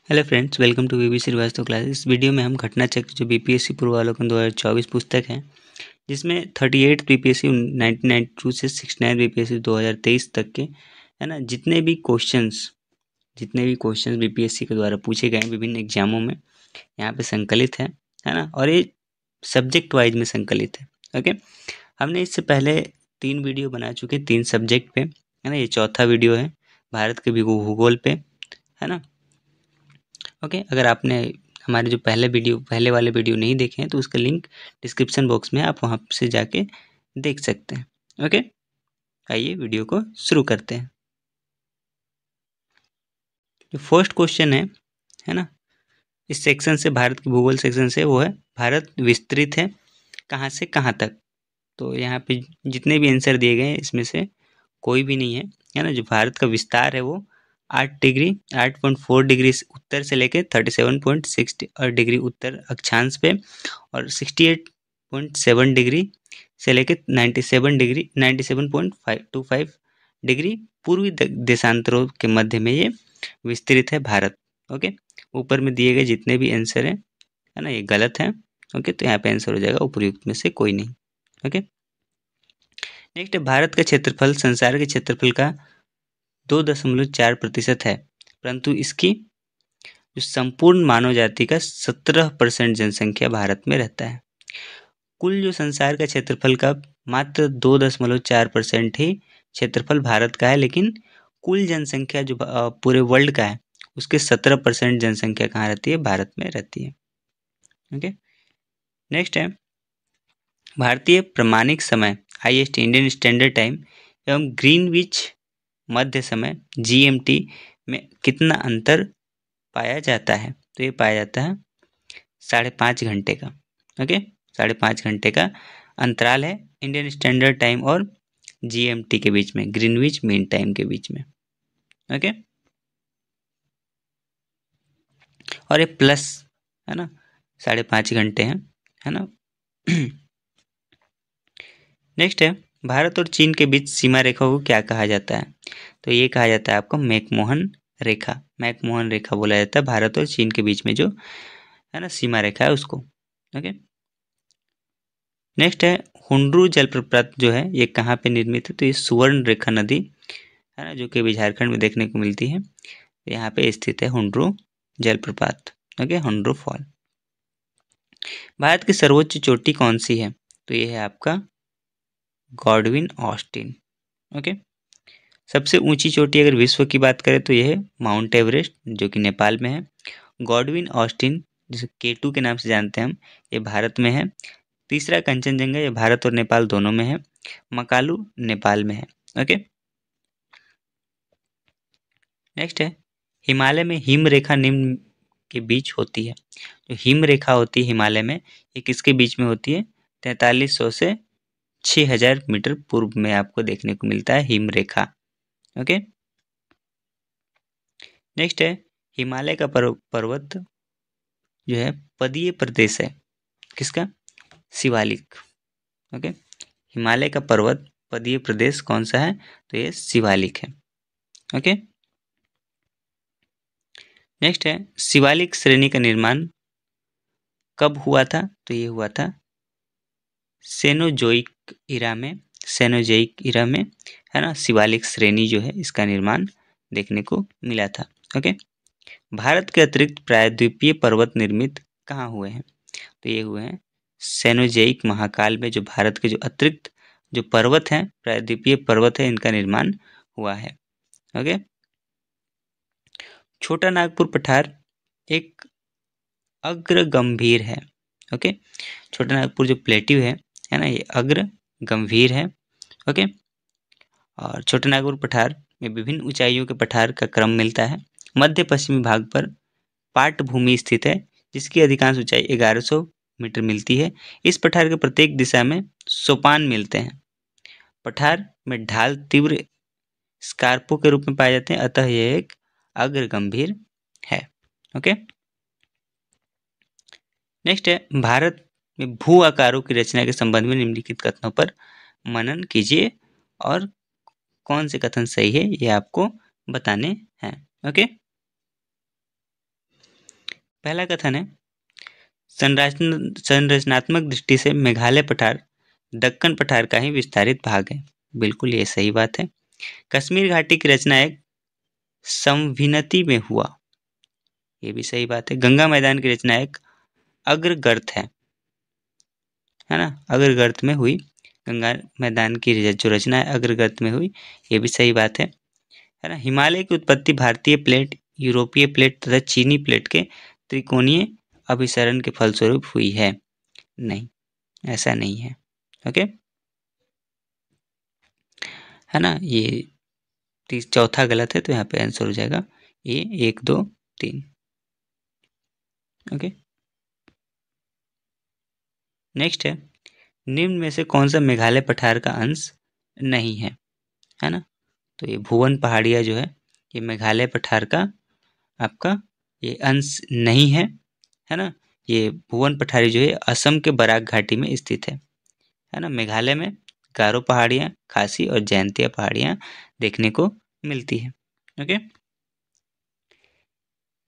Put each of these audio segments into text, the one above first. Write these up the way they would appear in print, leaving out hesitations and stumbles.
Hello friends, welcome to V B Srivastava class. इस video में हम घटना चक्र जो बीपीएससी पूर्वावलोकन 2024 पुस्तक है, जिसमें 38 बीपीएससी 1992 से 69 बीपीएससी 2023 तक के है ना जितने भी क्वेश्चंस बीपीएससी के द्वारा पूछे गए हैं विभिन्न एग्जामों में यहाँ पे संकलित है ना। और ये सब्जेक्ट वाइज में संकलित है। ओके, हमने इससे पहले 3 वीडियो बना चुके 3 सब्जेक्ट पे, है ना। ये चौथा वीडियो है भारत के भूगोल पे, है ना। ओके, अगर आपने हमारे जो पहले वाले वीडियो नहीं देखे हैं तो उसका लिंक डिस्क्रिप्शन बॉक्स में, आप वहाँ से जाके देख सकते हैं। ओके, आइए वीडियो को शुरू करते हैं। जो फर्स्ट क्वेश्चन है ना, इस सेक्शन से, भारत के भूगोल सेक्शन से, वो है भारत विस्तृत है कहाँ से कहाँ तक। तो यहाँ पे जितने भी आंसर दिए गए हैं इसमें से कोई भी नहीं है ना। जो भारत का विस्तार है वो 8.4 डिग्री उत्तर से लेके 37.6 डिग्री उत्तर अक्षांश पे, और 68.7 डिग्री से लेके 97.25 डिग्री पूर्वी देशांतरों के मध्य में ये विस्तृत है भारत। ओके, ऊपर में दिए गए जितने भी आंसर है ना, ये गलत है। ओके, तो यहाँ पे आंसर हो जाएगा उपयुक्त में से कोई नहीं। ओके, नेक्स्ट है, भारत का क्षेत्रफल संसार के क्षेत्रफल का 2.4% है, परंतु इसकी जो संपूर्ण मानव जाति का 17% जनसंख्या भारत में रहता है। कुल जो संसार का क्षेत्रफल का मात्र 2.4% ही क्षेत्रफल भारत का है, लेकिन कुल जनसंख्या जो पूरे वर्ल्ड का है उसके 17% जनसंख्या कहाँ रहती है? भारत में रहती है। ओके, नेक्स्ट है, भारतीय प्रमाणिक समय IST इंडियन स्टैंडर्ड टाइम एवं ग्रीनविच मध्य समय GMT में कितना अंतर पाया जाता है? तो ये पाया जाता है 5.5 घंटे का। ओके, 5.5 घंटे का अंतराल है इंडियन स्टैंडर्ड टाइम और GMT के बीच में, ग्रीनविच मीन टाइम के बीच में। ओके, और ये प्लस है ना, 5.5 घंटे है ना। नेक्स्ट है, भारत और चीन के बीच सीमा रेखा को क्या कहा जाता है? तो ये कहा जाता है आपको मैकमोहन रेखा। मैकमोहन रेखा बोला जाता है भारत और चीन के बीच में जो है ना सीमा रेखा है उसको। ओके, नेक्स्ट है, हुंड्रू जलप्रपात जो है ये कहाँ पे निर्मित है? तो ये सुवर्ण रेखा नदी है ना, जो कि अभी झारखंड में देखने को मिलती है। यहाँ पे स्थित है हुंड्रू जलप्रपात। Okay, Hundru fall. भारत की सर्वोच्च चोटी कौन सी है? तो ये है आपका गॉडविन ऑस्टिन। ओके, सबसे ऊंची चोटी अगर विश्व की बात करें तो यह है माउंट एवरेस्ट, जो कि नेपाल में है। गॉडविन ऑस्टिन, जिसे K2 के नाम से जानते हैं हम, ये भारत में है। तीसरा कंचनजंगा, ये भारत और नेपाल दोनों में है। मकालू नेपाल में है। ओके, नेक्स्ट है, हिमालय में हिम रेखा निम्न के बीच होती है। जो हिम रेखा होती है हिमालय में, ये किसके बीच में होती है? 4300 से 6000 मीटर पूर्व में आपको देखने को मिलता है हिम रेखा। ओके, नेक्स्ट है, हिमालय का पर्वत जो है पदीय प्रदेश है। किसका? शिवालिक। ओके, हिमालय का पर्वत पदीय प्रदेश कौन सा है? तो ये शिवालिक है। ओके, नेक्स्ट है, शिवालिक श्रेणी का निर्माण कब हुआ था? तो ये हुआ था सेनोजोइक इरा में। सेनोजोइक इरा में है ना, शिवालिक श्रेणी जो है इसका निर्माण देखने को मिला था। ओके, भारत के अतिरिक्त प्रायद्वीपीय पर्वत निर्मित कहाँ हुए हैं? तो ये हुए हैं सेनोजोइक महाकाल में। जो भारत के जो अतिरिक्त जो पर्वत हैं, प्रायद्वीपीय पर्वत है, इनका निर्माण हुआ है। ओके, छोटा नागपुर पठार एक अग्र गंभीर है। ओके, छोटा नागपुर जो प्लेट्यू है ना, ये अग्र गंभीर है। ओके, और छोटा नागपुर पठार में विभिन्न ऊंचाइयों के पठार का क्रम मिलता है। मध्य पश्चिमी भाग पर पाट भूमि स्थित है, जिसकी अधिकांश ऊंचाई 1100 मीटर मिलती है। इस पठार के प्रत्येक दिशा में सोपान मिलते हैं। पठार में ढाल तीव्र स्कार्पो के रूप में पाए जाते हैं, अतः यह एक अग्र गंभीर है। ओके, नेक्स्ट है, भारत में भू आकारों की रचना के संबंध में निम्नलिखित कथनों पर मनन कीजिए और कौन से कथन सही है ये आपको बताने हैं। ओके, पहला कथन है, संरचनात्मक दृष्टि से मेघालय पठार दक्कन पठार का ही विस्तारित भाग है। बिल्कुल ये सही बात है। कश्मीर घाटी की रचना एक संविनति में हुआ, ये भी सही बात है। गंगा मैदान की रचना एक अग्रगर्त है ना, अग्रगर्त में हुई। गंगा मैदान की जो रचना है अग्रगर्त में हुई, ये भी सही बात है ना। हिमालय की उत्पत्ति भारतीय प्लेट, यूरोपीय प्लेट तथा चीनी प्लेट के त्रिकोणीय अभिसरण के फलस्वरूप हुई है। नहीं, ऐसा नहीं है। ओके, है ना, ये चौथा गलत है, तो यहाँ पे आंसर हो जाएगा ये 1 2 3। ओके, नेक्स्ट है, निम्न में से कौन सा मेघालय पठार का अंश नहीं है ना। तो ये भुवन पहाड़िया जो ये मेघालय पठार का आपका ये अंश नहीं है ना। ये भुवन पठारी जो है असम के बराक घाटी में स्थित है ना। मेघालय में गारो पहाड़ियाँ, खासी और जयंतिया पहाड़ियाँ देखने को मिलती है। ओके,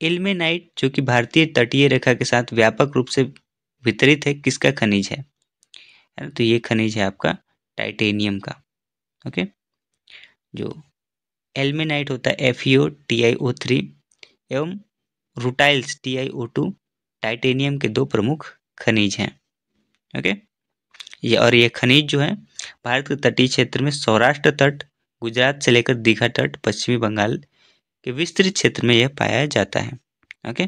इल्मेनाइट जो कि भारतीय तटीय रेखा के साथ व्यापक रूप से वितरित है, किसका खनिज है ना। तो ये खनिज है आपका टाइटेनियम का। ओके, जो एल्मेनाइट होता है FeO, एवं रूटाइल्स TiO2 टाइटेनियम के 2 प्रमुख खनिज हैं। ओके, ये खनिज जो है भारत के तटीय क्षेत्र में सौराष्ट्र तट, गुजरात से लेकर दीघा तट, पश्चिमी बंगाल के विस्तृत क्षेत्र में यह पाया जाता है। ओके,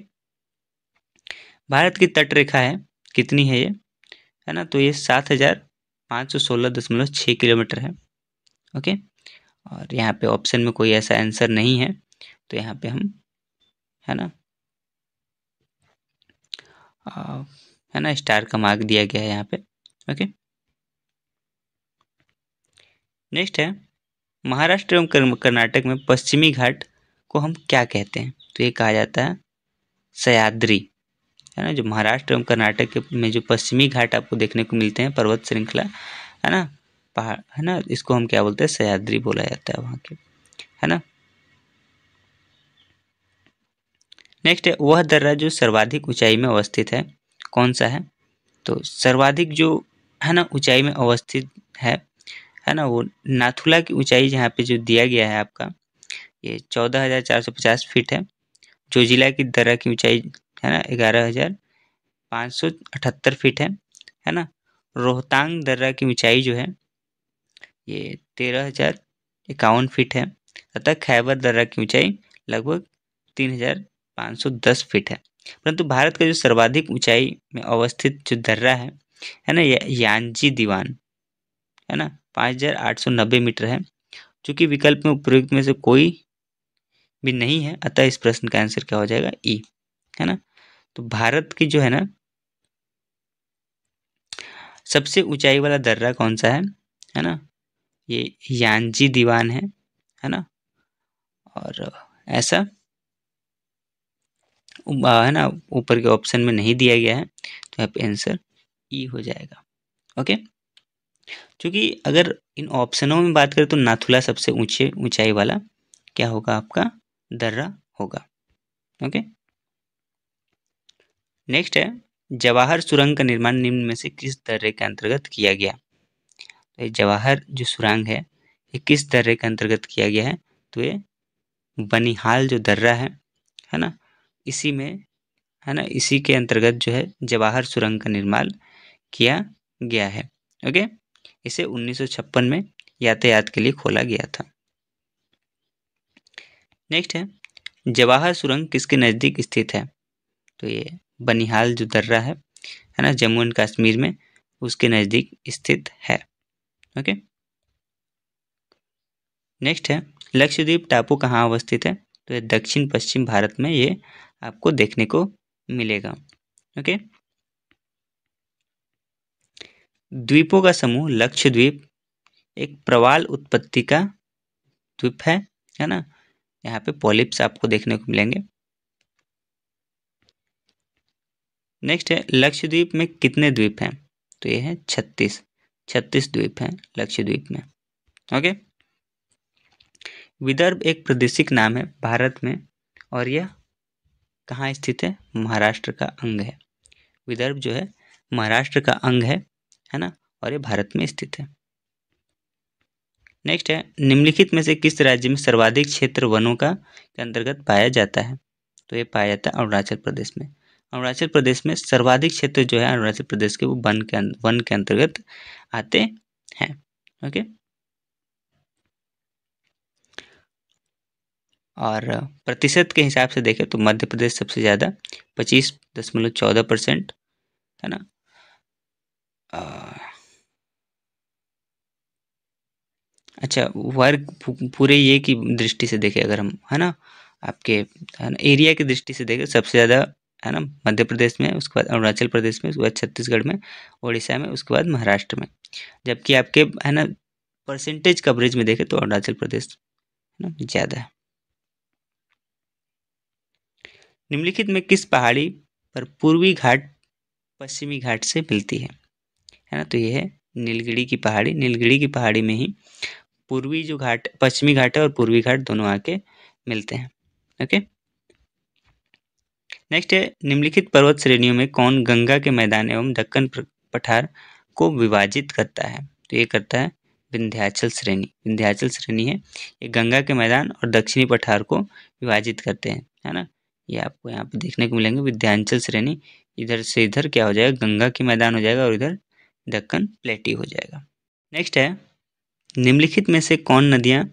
भारत की तट रेखा है कितनी है ये, है ना। तो ये 7516.6 किलोमीटर है। ओके, और यहाँ पे ऑप्शन में कोई ऐसा आंसर नहीं है, तो यहाँ पे हम है ना स्टार का मार्क दिया गया है यहाँ पे। ओके, नेक्स्ट है, महाराष्ट्र एवं कर्नाटक में पश्चिमी घाट को हम क्या कहते हैं। तो ये कहा जाता है सह्याद्री, है ना। जो महाराष्ट्र एवं कर्नाटक में जो पश्चिमी घाट आपको देखने को मिलते हैं, पर्वत श्रृंखला, है ना, पहाड़, है ना, इसको हम क्या बोलते हैं, सह्याद्री बोला जाता है वहाँ के, है ना। नेक्स्ट है, वह दर्रा जो सर्वाधिक ऊंचाई में अवस्थित है, कौन सा है। तो सर्वाधिक जो है ना ऊंचाई में अवस्थित है ना, वो नाथुला की ऊंचाई जहाँ पे जो दिया गया है आपका, ये 14,450 फीट है। जोजिला की दर्रा की ऊंचाई है ना 11,578 फीट है ना। रोहतांग दर्रा की ऊंचाई जो है ये 13,051 फीट है, तथा खैबर दर्रा की ऊंचाई लगभग 3,510 फीट है। परंतु भारत का जो सर्वाधिक ऊंचाई में अवस्थित जो दर्रा है ना, यांजी दीवान, है ना, 5,890 मीटर है। चूंकि विकल्प में उपयुक्त में से कोई भी नहीं है, अतः इस प्रश्न का आंसर क्या हो जाएगा, ई, है ना। तो भारत की जो है ना सबसे ऊंचाई वाला दर्रा कौन सा है ना, ये यांजी दीवान है ना। और ऐसा है ना ऊपर के ऑप्शन में नहीं दिया गया है, तो यहाँ पे आंसर ई हो जाएगा। ओके, क्योंकि अगर इन ऑप्शनों में बात करें तो नाथुला सबसे ऊंचाई वाला क्या होगा, आपका दर्रा होगा। ओके, नेक्स्ट है, जवाहर सुरंग का निर्माण निम्न में से किस दर्रे के अंतर्गत किया गया। तो जवाहर जो सुरंग है ये किस दर्रे के अंतर्गत किया गया है। तो ये बनिहाल जो दर्रा है ना, इसी में, है ना, इसी के अंतर्गत जो है जवाहर सुरंग का निर्माण किया गया है। ओके, इसे 1956 में यातायात के लिए खोला गया था। नेक्स्ट है, जवाहर सुरंग किसके नज़दीक स्थित है। तो ये बनिहाल जो दर्रा है ना, जम्मू एंड कश्मीर में, उसके नज़दीक स्थित है। ओके, नेक्स्ट है, लक्षद्वीप टापू कहाँ अवस्थित है। तो ये दक्षिण पश्चिम भारत में ये आपको देखने को मिलेगा। ओके, द्वीपों का समूह लक्षद्वीप एक प्रवाल उत्पत्ति का द्वीप है ना। यहाँ पे पॉलिप्स आपको देखने को मिलेंगे। नेक्स्ट है, लक्षद्वीप में कितने द्वीप हैं। तो ये है 36 द्वीप हैं लक्षद्वीप में। ओके, विदर्भ एक प्रादेशिक नाम है भारत में, और यह कहाँ स्थित है? महाराष्ट्र का अंग है। विदर्भ जो है महाराष्ट्र का अंग है ना, और ये भारत में स्थित है। नेक्स्ट है, निम्नलिखित में से किस राज्य में सर्वाधिक क्षेत्र वनों का के अंतर्गत पाया जाता है? तो ये पाया जाता है अरुणाचल प्रदेश में। अरुणाचल प्रदेश में सर्वाधिक क्षेत्र जो है अरुणाचल प्रदेश के वो वन के अंतर्गत आते हैं। ओके, और प्रतिशत के हिसाब से देखें तो मध्य प्रदेश सबसे ज़्यादा 25.14% है ना। अच्छा, वर्ग पूरे ये की दृष्टि से देखें अगर हम, है ना, आपके है ना एरिया की दृष्टि से देखें सबसे ज़्यादा है ना मध्य प्रदेश में, उसके बाद अरुणाचल प्रदेश में, उसके बाद छत्तीसगढ़ में, उड़ीसा में, उसके बाद महाराष्ट्र में। जबकि आपके है ना परसेंटेज कवरेज में देखें तो अरुणाचल प्रदेश है ना ज़्यादा है। निम्नलिखित में किस पहाड़ी पर पूर्वी घाट पश्चिमी घाट से मिलती है ना? तो ये है नीलगिरी की पहाड़ी। नीलगिरी की पहाड़ी में ही पूर्वी जो घाट, पश्चिमी घाट है और पूर्वी घाट दोनों आके मिलते हैं। ओके, नेक्स्ट है, निम्नलिखित पर्वत श्रेणियों में कौन गंगा के मैदान एवं दक्कन पठार को विभाजित करता है? तो ये करता है विंध्याचल श्रेणी। विंध्याचल श्रेणी है ये गंगा के मैदान और दक्षिणी पठार को विभाजित करते हैं, है ना। ये आपको यहाँ पे देखने को मिलेंगे विंध्याचल श्रेणी। इधर से इधर क्या हो जाएगा, गंगा के मैदान हो जाएगा और इधर दक्कन प्लेटी हो जाएगा। नेक्स्ट है, निम्नलिखित में से कौन नदियाँ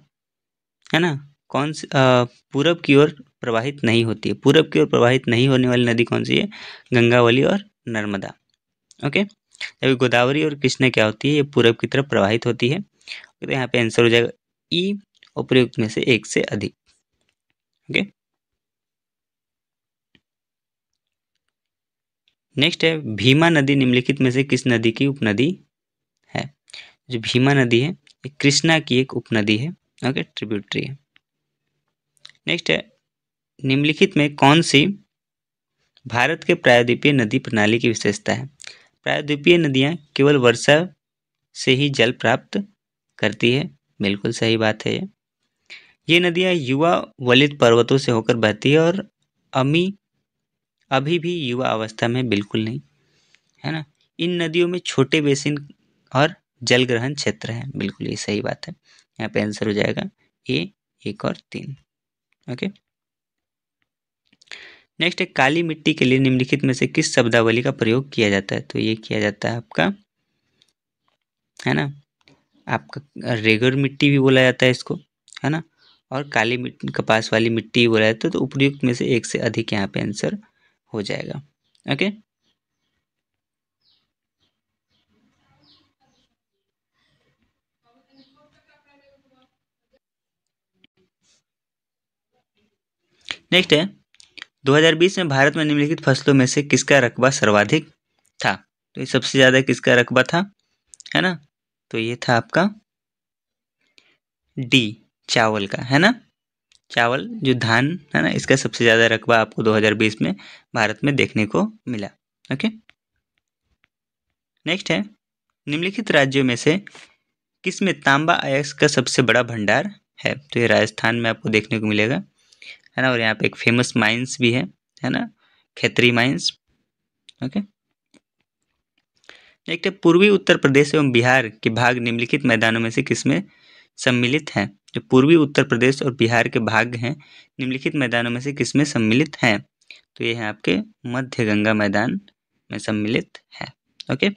है ना कौन सी पूरब की ओर प्रवाहित नहीं होती है? पूरब की ओर प्रवाहित नहीं होने वाली नदी कौन सी है? गंगावली और नर्मदा। ओके, जबकि गोदावरी और कृष्णा क्या होती है? ये पूरब की तरफ प्रवाहित होती है। तो यहाँ पे आंसर हो जाएगा ई, उपयुक्त में से एक से अधिक। ओके, नेक्स्ट है, भीमा नदी निम्नलिखित में से किस नदी की उपनदी है? जो भीमा नदी है ये कृष्णा की एक उपनदी है। ओके, ट्रिब्यूटरी है। नेक्स्ट है, निम्नलिखित में कौन सी भारत के प्रायद्वीपीय नदी प्रणाली की विशेषता है? प्रायद्वीपीय नदियाँ केवल वर्षा से ही जल प्राप्त करती है। बिल्कुल सही बात है ये नदियाँ युवा वलित पर्वतों से होकर बहती है और अभी भी युवा अवस्था में बिल्कुल नहीं, है ना। इन नदियों में छोटे बेसिन और जल ग्रहण क्षेत्र हैं। बिल्कुल ये सही बात है। यहाँ पे आंसर हो जाएगा ए, 1 और 3। ओके, नेक्स्ट है, काली मिट्टी के लिए निम्नलिखित में से किस शब्दावली का प्रयोग किया जाता है? तो ये किया जाता है आपका, है ना, आपका रेगुलर मिट्टी भी बोला जाता है इसको, है ना, और काली मिट्टी कपास वाली मिट्टी भी बोला जाता है। तो उपयुक्त में से एक से अधिक यहाँ पे आंसर हो जाएगा। ओके, नेक्स्ट है, 2020 में भारत में निम्नलिखित फसलों में से किसका रकबा सर्वाधिक था? तो ये सबसे ज्यादा किसका रकबा था, है ना? तो ये था आपका डी, चावल का, है ना। चावल जो धान है ना, इसका सबसे ज़्यादा रकबा आपको 2020 में भारत में देखने को मिला। ओके, नेक्स्ट है, निम्नलिखित राज्यों में से किस में तांबा अयस्क का सबसे बड़ा भंडार है? तो ये राजस्थान में आपको देखने को मिलेगा, है ना, और यहाँ पे एक फेमस माइंस भी है ना, खेतरी माइंस। ओके, नेक्स्ट है, पूर्वी उत्तर प्रदेश एवं बिहार के भाग निम्नलिखित मैदानों में से किसमें सम्मिलित हैं? जो पूर्वी उत्तर प्रदेश और बिहार के भाग हैं निम्नलिखित मैदानों में से किसमें सम्मिलित हैं? तो ये है आपके मध्य गंगा मैदान में सम्मिलित है। ओके,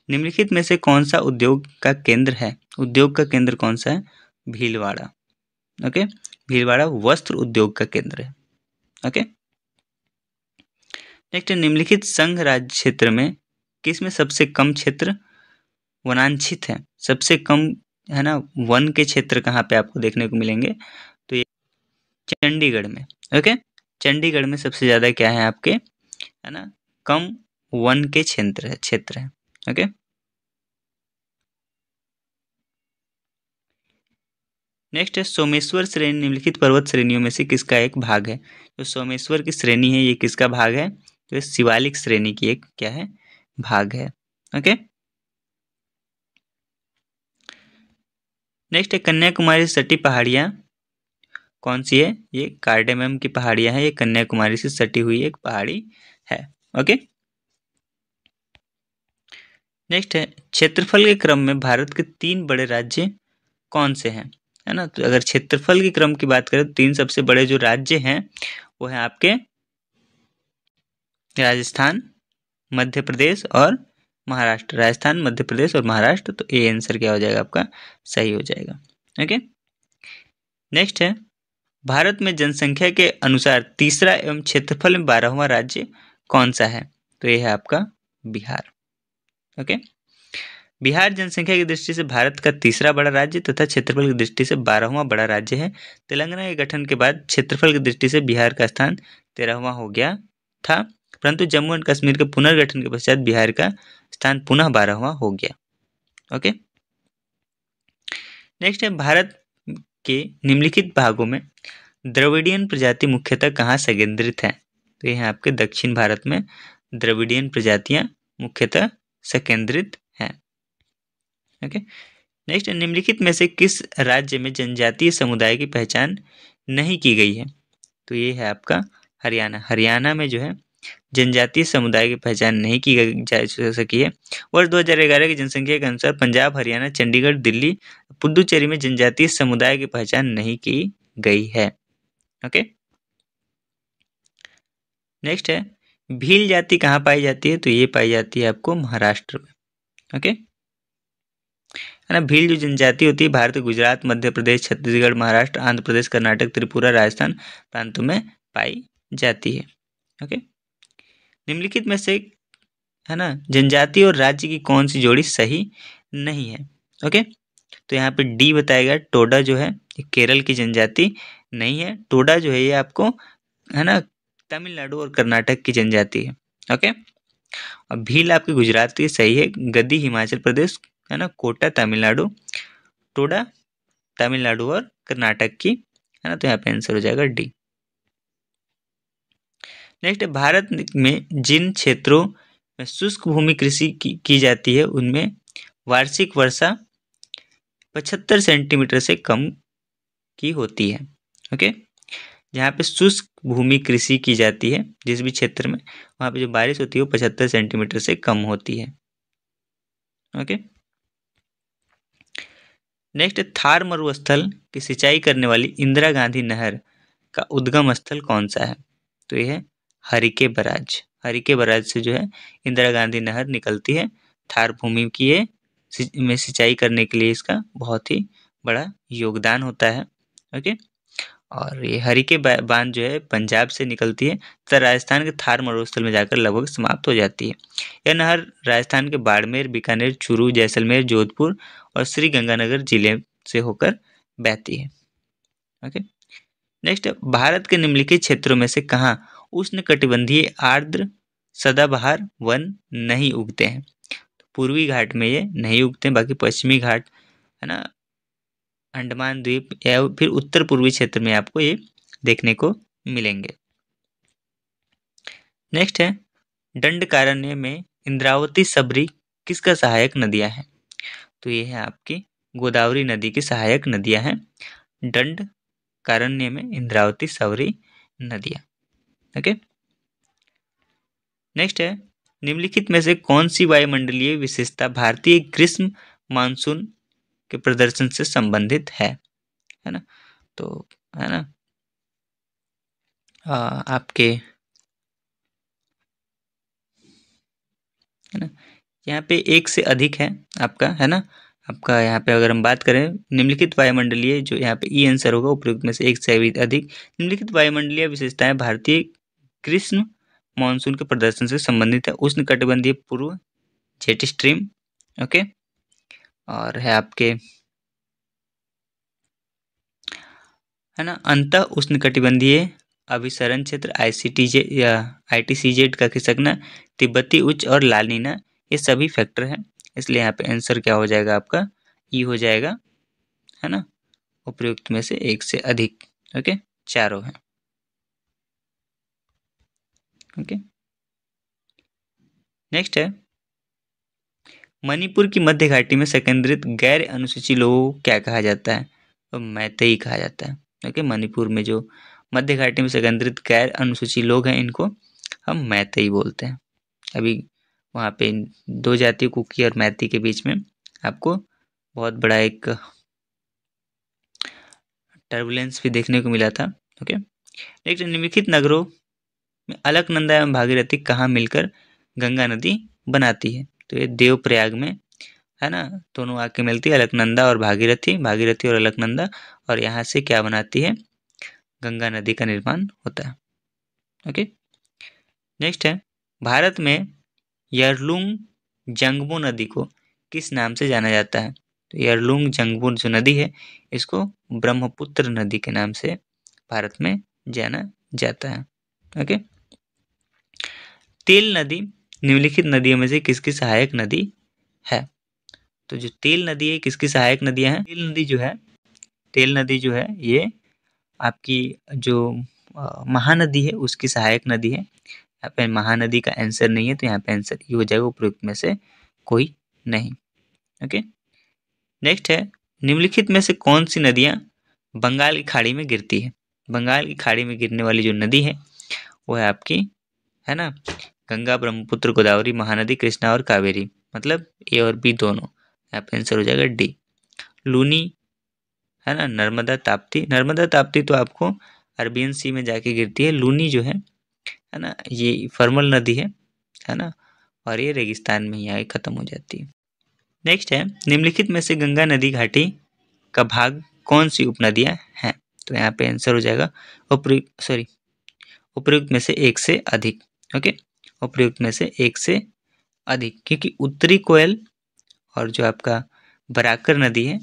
निम्नलिखित में से कौन सा उद्योग का केंद्र है? उद्योग का केंद्र कौन सा है? भीलवाड़ा। ओके, भीलवाड़ा वस्त्र उद्योग का केंद्र है। ओके, नेक्स्ट, निम्नलिखित संघ राज्य क्षेत्र में किसमें सबसे कम क्षेत्र वनांछित है? सबसे कम, है ना, वन के क्षेत्र कहाँ पे आपको देखने को मिलेंगे? तो ये चंडीगढ़ में। ओके, चंडीगढ़ में सबसे ज्यादा क्या है आपके, है ना, कम वन के क्षेत्र है। ओके, नेक्स्ट है, सोमेश्वर श्रेणी निम्नलिखित पर्वत श्रेणियों में से किसका एक भाग है? तो सोमेश्वर की श्रेणी है ये किसका भाग है? तो ये शिवालिक श्रेणी की एक क्या है, भाग है। ओके, नेक्स्ट है, कन्याकुमारी से सटी पहाड़ियाँ कौन सी है? ये कार्डेमम की पहाड़ियां हैं, ये कन्याकुमारी से सटी हुई एक पहाड़ी है। ओके, नेक्स्ट है क्षेत्रफल के क्रम में भारत के 3 बड़े राज्य कौन से हैं? है ना, तो अगर क्षेत्रफल के क्रम की बात करें तो 3 सबसे बड़े जो राज्य हैं वो हैं आपके राजस्थान, मध्य प्रदेश और महाराष्ट्र। राजस्थान, मध्य प्रदेश और महाराष्ट्र, तो ए आंसर क्या हो जाएगा आपका? सही हो जाएगा। ओके, नेक्स्ट है भारत में जनसंख्या के अनुसार तीसरा एवं क्षेत्रफल में 12वां राज्य कौन सा है? तो ये है आपका बिहार। ओके, बिहार जनसंख्या की दृष्टि से भारत का तीसरा बड़ा राज्य तथा क्षेत्रफल की दृष्टि से 12वां बड़ा राज्य है। तेलंगाना के गठन के बाद क्षेत्रफल की दृष्टि से बिहार का स्थान 13वां हो गया था, परंतु जम्मू एंड कश्मीर के पुनर्गठन के पश्चात बिहार का स्थान पुनः 12वां हो गया। ओके, नेक्स्ट है भारत के निम्नलिखित भागों में द्रविडियन प्रजाति मुख्यतः कहाँ संकेंद्रित है? तो ये है आपके दक्षिण भारत में द्रविडियन प्रजातियां मुख्यतः संकेंद्रित हैं। ओके, नेक्स्ट, निम्नलिखित में से किस राज्य में जनजातीय समुदाय की पहचान नहीं की गई है? तो ये है आपका हरियाणा। हरियाणा में जो है जनजातीय समुदाय की पहचान नहीं की जा सकी है। वर्ष 2011 की जनसंख्या के अनुसार पंजाब, हरियाणा, चंडीगढ़, दिल्ली, पुडुचेरी में जनजातीय समुदाय की पहचान नहीं की गई है। ओके, नेक्स्ट है भील जाति कहाँ पाई जाती है? तो ये पाई जाती है आपको महाराष्ट्र में। ओके, है ना, भील जो जनजाति होती है भारत के गुजरात, मध्य प्रदेश, छत्तीसगढ़, महाराष्ट्र, आंध्र प्रदेश, कर्नाटक, त्रिपुरा, राजस्थान प्रांतों में पाई जाती है। ओके, निम्नलिखित में से है ना जनजाति और राज्य की कौन सी जोड़ी सही नहीं है? ओके, तो यहाँ पे डी बताएगा, टोडा जो है ये केरल की जनजाति नहीं है। टोडा जो है ये आपको है ना तमिलनाडु और कर्नाटक की जनजाति है। ओके, और भील आपकी गुजरात की सही है, गद्दी हिमाचल प्रदेश, है ना, कोटा तमिलनाडु, टोडा तमिलनाडु और कर्नाटक की, है ना, तो यहाँ पे आंसर हो जाएगा डी। नेक्स्ट, भारत में जिन क्षेत्रों में शुष्क भूमि कृषि की जाती है उनमें वार्षिक वर्षा 75 सेंटीमीटर से कम की होती है। ओके, जहाँ पे शुष्क भूमि कृषि की जाती है जिस भी क्षेत्र में, वहाँ पे जो बारिश होती है वो 75 सेंटीमीटर से कम होती है। ओके, नेक्स्ट, थार मरुस्थल की सिंचाई करने वाली इंदिरा गांधी नहर का उद्गम स्थल कौन सा है? तो ये है हरिके बराज। हरिके बराज से जो है इंदिरा गांधी नहर निकलती है। थार भूमि की ये में सिंचाई करने के लिए इसका बहुत ही बड़ा योगदान होता है। ओके, और ये हरिके बांध जो है पंजाब से निकलती है तथा राजस्थान के थार मरुस्थल में जाकर लगभग समाप्त हो जाती है। यह नहर राजस्थान के बाड़मेर, बीकानेर, चूरू, जैसलमेर, जोधपुर और श्री गंगानगर जिले से होकर बहती है। ओके, नेक्स्ट, भारत के निम्नलिखित क्षेत्रों में से कहाँ उष्णकटिबंधीय आर्द्र सदाबहार वन नहीं उगते हैं? पूर्वी घाट में ये नहीं उगते हैं, बाकी पश्चिमी घाट, है ना, अंडमान द्वीप या फिर उत्तर पूर्वी क्षेत्र में आपको ये देखने को मिलेंगे। नेक्स्ट है दंडकारण्य में इंद्रावती, सबरी किसका सहायक नदियां हैं? तो ये है आपकी गोदावरी नदी की सहायक नदियां हैं दंडकारण्य में इंद्रावती, सबरी नदियां। ओके, नेक्स्ट है निम्नलिखित में से कौन सी वायुमंडलीय विशेषता भारतीय ग्रीष्म मानसून के प्रदर्शन से संबंधित है ना, तो है ना आपके है ना यहाँ पे एक से अधिक है आपका, है ना, आपका यहाँ पे अगर हम बात करें निम्नलिखित वायुमंडलीय, जो यहाँ पे ई आंसर होगा उपयुक्त में से एक से अधिक निम्नलिखित वायुमंडलीय विशेषताएं भारतीय ग्रीष्म मानसून के प्रदर्शन से संबंधित है। उष्णकटिबंधीय पूर्व जेट स्ट्रीम, ओके, और है आपके है ना अंत उष्णकटिबंधीय अभिसरण क्षेत्र ICTJ या ITCZ का खिसकना, तिब्बती उच्च और लालिना, ये सभी फैक्टर हैं, इसलिए यहाँ पे आंसर क्या हो जाएगा आपका ई हो जाएगा, है ना, उपयुक्त में से एक से अधिक। ओके, चारों हैं। ओके, नेक्स्ट है मणिपुर की मध्य घाटी में संकेंद्रित गैर अनुसूचित लोगों को क्या कहा जाता है? तो मैतेई कहा जाता है। ओके, मणिपुर में जो मध्य घाटी में संग्रहित गैर अनुसूचित लोग हैं इनको हम मैतेई बोलते हैं। अभी वहाँ पे दो जाति कुकी और मैती के बीच में आपको बहुत बड़ा एक टर्बुलेंस भी देखने को मिला था। ओके, नेक्स्ट, निम्नलिखित नगरों में अलकनंदा एवं भागीरथी कहाँ मिलकर गंगा नदी बनाती है? तो ये देवप्रयाग में है ना, दोनों आके मिलती है अलकनंदा और भागीरथी, भागीरथी और अलकनंदा, और यहाँ से क्या बनाती है? गंगा नदी का निर्माण होता है। ओके, नेक्स्ट है, भारत में यरलुंग जंगमो नदी को किस नाम से जाना जाता है? तो यरलुंग जंगमो जो नदी है इसको ब्रह्मपुत्र नदी के नाम से भारत में जाना जाता है। ओके, तेल नदी निम्नलिखित नदियों में से किसकी सहायक नदी है? तो जो तेल नदी है किसकी सहायक नदियां हैं? तेल नदी जो है ये आपकी जो महानदी है उसकी सहायक नदी है। यहाँ पे महानदी का आंसर नहीं है, तो यहाँ पे आंसर ये हो जाएगा उपयुक्त में से कोई नहीं। ओके, नेक्स्ट है, निम्नलिखित में से कौन सी नदियाँ बंगाल की खाड़ी में गिरती है? बंगाल की खाड़ी में गिरने वाली जो नदी है वो है आपकी, है ना, गंगा, ब्रह्मपुत्र, गोदावरी, महानदी, कृष्णा और कावेरी, मतलब ए और बी दोनों। यहाँ पे आंसर हो जाएगा डी, लूनी, है ना, नर्मदा ताप्ती। नर्मदा ताप्ती तो आपको अरबियन सी में जाके गिरती है। लूनी जो है ना, ये फॉर्मल नदी है ना, और ये रेगिस्तान में ही आके खत्म हो जाती है। नेक्स्ट है, निम्नलिखित में से गंगा नदी घाटी का भाग कौन सी उपनदियां हैं? तो यहाँ पे आंसर हो जाएगा उपयुक्त में से एक से अधिक। ओके, उपयुक्त में से एक से अधिक, क्योंकि उत्तरी कोयल और जो आपका बराकर नदी है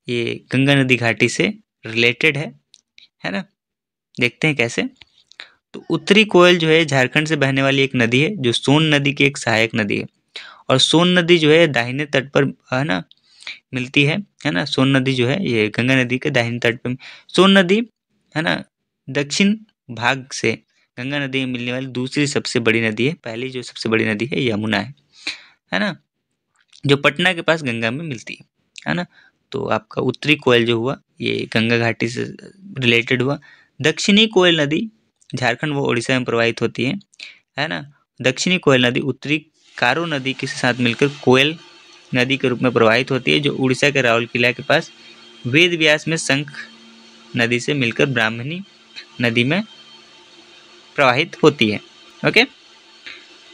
ये गंगा नदी घाटी से रिलेटेड है ना। देखते हैं कैसे। तो उत्तरी कोयल जो है झारखंड से बहने वाली एक नदी है जो सोन नदी की एक सहायक नदी है, और सोन नदी जो है दाहिने तट पर है ना मिलती है ना। सोन नदी जो है ये गंगा नदी के दाहिने तट पर। सोन नदी है ना दक्षिण भाग से गंगा नदी में मिलने वाली दूसरी सबसे बड़ी नदी है। पहली जो सबसे बड़ी नदी है यमुना है ना, जो पटना के पास गंगा में मिलती है ना। तो आपका उत्तरी कोयल जो हुआ ये गंगा घाटी से रिलेटेड हुआ। दक्षिणी कोयल नदी झारखंड व उड़ीसा में प्रवाहित होती है ना। दक्षिणी कोयल नदी उत्तरी कारो नदी के साथ मिलकर कोयल नदी के रूप में प्रवाहित होती है, जो उड़ीसा के राउरकेला के पास वेद व्यास में शंख नदी से मिलकर ब्राह्मणी नदी में प्रवाहित होती है। ओके,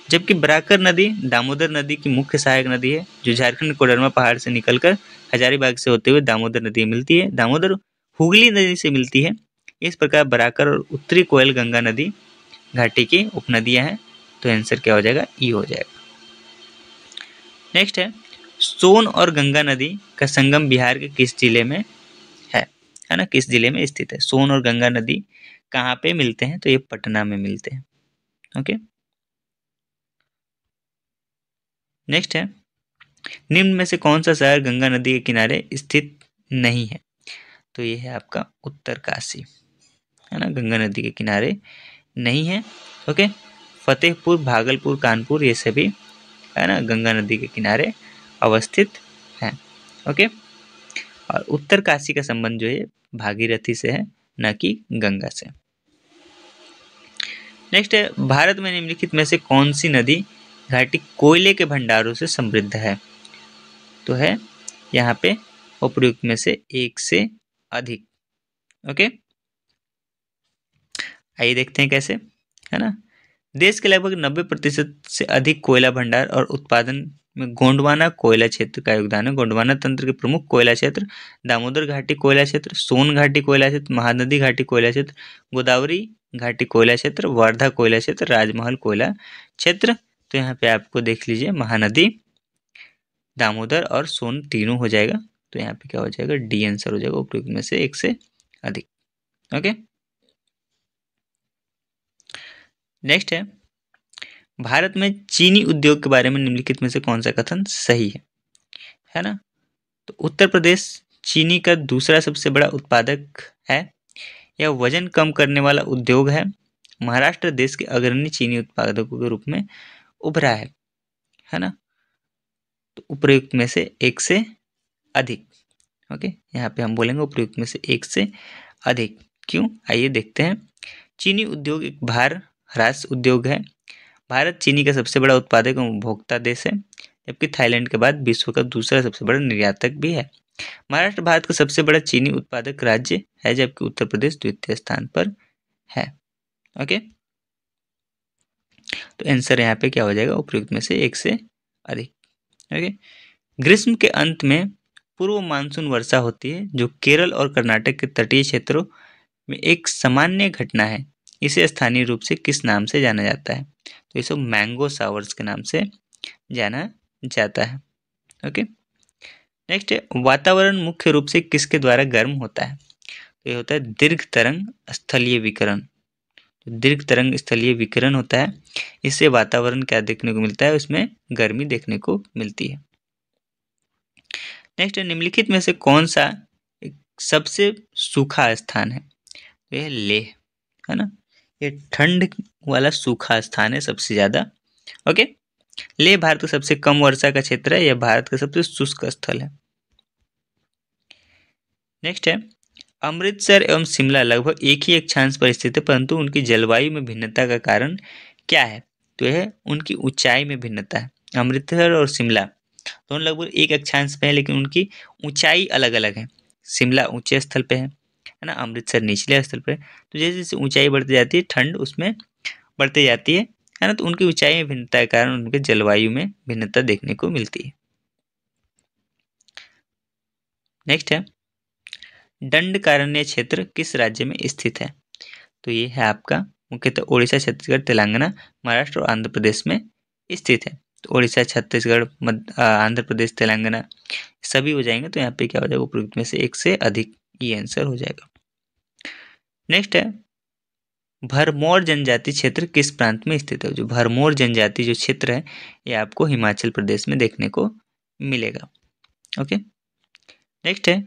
जबकि बराकर नदी दामोदर नदी की मुख्य सहायक नदी है, जो झारखंड कोडरमा पहाड़ से निकलकर हजारीबाग से होते हुए दामोदर नदी में मिलती है। दामोदर हुगली नदी से मिलती है। इस प्रकार बराकर और उत्तरी कोयल गंगा नदी घाटी की उपनदियां हैं। तो आंसर क्या हो जाएगा? ई हो जाएगा। नेक्स्ट है, सोन और गंगा नदी का संगम बिहार के किस जिले में है ना, किस जिले में स्थित है? सोन और गंगा नदी कहाँ पे मिलते हैं? तो ये पटना में मिलते हैं। ओके, नेक्स्ट है, निम्न में से कौन सा शहर गंगा नदी के किनारे स्थित नहीं है? तो ये है आपका उत्तरकाशी, है ना, गंगा नदी के किनारे नहीं है। ओके, फतेहपुर, भागलपुर, कानपुर ये सभी है ना गंगा नदी के किनारे अवस्थित हैं। ओके, और उत्तरकाशी का संबंध जो है भागीरथी से है, न कि गंगा से। नेक्स्ट है, भारत में निम्नलिखित में से कौन सी नदी घाटी कोयले के भंडारों से समृद्ध है? तो है यहाँ पे उपयुक्त में से एक से अधिक। ओके, आइए देखते हैं कैसे, है ना। देश के लगभग 90% से अधिक कोयला भंडार और उत्पादन में गोंडवाना कोयला क्षेत्र का योगदान है। गोंडवाना तंत्र के प्रमुख कोयला क्षेत्र दामोदर घाटी कोयला क्षेत्र, सोन घाटी कोयला क्षेत्र, महानदी घाटी कोयला क्षेत्र, गोदावरी घाटी कोयला क्षेत्र, वर्धा कोयला क्षेत्र, राजमहल कोयला क्षेत्र। तो यहाँ पे आपको देख लीजिए महानदी, दामोदर और सोन तीनों हो जाएगा। तो यहाँ पे क्या हो जाएगा? डी आंसर हो जाएगा उपयुक्त में से एक से अधिक। ओके, नेक्स्ट है, भारत में चीनी उद्योग के बारे में निम्नलिखित में से कौन सा कथन सही है ना। तो उत्तर प्रदेश चीनी का दूसरा सबसे बड़ा उत्पादक है। यह वजन कम करने वाला उद्योग है। महाराष्ट्र देश के अग्रणी चीनी उत्पादकों के रूप में उभरा है ना। तो उपयुक्त में से एक से अधिक। ओके, यहाँ पे हम बोलेंगे उपयुक्त में से एक से अधिक। क्यों, आइए देखते हैं। चीनी उद्योग एक भार ह्रास उद्योग है। भारत चीनी का सबसे बड़ा उत्पादक और उपभोक्ता देश है, जबकि थाईलैंड के बाद विश्व का दूसरा सबसे बड़ा निर्यातक भी है। महाराष्ट्र भारत का सबसे बड़ा चीनी उत्पादक राज्य है, जबकि उत्तर प्रदेश द्वितीय स्थान पर है। ओके, तो आंसर यहाँ पे क्या हो जाएगा, उपयुक्त में से एक से अधिक। ओके, ग्रीष्म के अंत में पूर्व मानसून वर्षा होती है, जो केरल और कर्नाटक के तटीय क्षेत्रों में एक सामान्य घटना है। इसे स्थानीय रूप से किस नाम से जाना जाता है? तो इसे मैंगो शावर्स के नाम से जाना जाता है। ओके, नेक्स्ट है, वातावरण मुख्य रूप से किसके द्वारा गर्म होता है? तो ये होता है दीर्घ तरंग स्थलीय विकिरण। दीर्घ तरंग स्थलीय विकिरण होता है, इससे वातावरण क्या देखने को मिलता है, उसमें गर्मी देखने को मिलती है। नेक्स्ट, निम्नलिखित में से कौन सा सबसे सूखा स्थान है? तो यह लेह है ना, ये ठंड वाला सूखा स्थान है सबसे ज्यादा। ओके, लेह भारत का सबसे कम वर्षा का क्षेत्र है, यह भारत का सबसे शुष्क स्थल है। नेक्स्ट है, अमृतसर एवं शिमला लगभग एक ही अक्षांश पर स्थित है, परंतु उनकी जलवायु में भिन्नता का कारण क्या है? तो यह उनकी ऊंचाई में भिन्नता है। अमृतसर और शिमला दोनों लगभग एक अक्षांश पे है, लेकिन उनकी ऊंचाई अलग अलग है। शिमला ऊंचे स्थल पे है ना, अमृतसर निचले स्थल पे। तो जैसे जैसे ऊंचाई बढ़ती जाती है, ठंड उसमें बढ़ती जाती है ना, तो उनकी ऊंचाई में भिन्नता के कारण उनके जलवायु में भिन्नता देखने को मिलती है। नेक्स्ट है, दंडकारण्य क्षेत्र किस राज्य में स्थित है? तो ये है आपका मुख्यतः उड़ीसा, छत्तीसगढ़, तेलंगाना, महाराष्ट्र और आंध्र प्रदेश में स्थित है। तो उड़ीसा, छत्तीसगढ़, आंध्र प्रदेश, तेलंगाना सभी हो जाएंगे। तो यहाँ पे क्या हो जाएगा, उपयुक्त में से एक से अधिक, ये आंसर हो जाएगा। नेक्स्ट है, भरमौर जनजाति क्षेत्र किस प्रांत में स्थित है? जो भरमौर जनजाति जो क्षेत्र है, ये आपको हिमाचल प्रदेश में देखने को मिलेगा। ओके, नेक्स्ट है,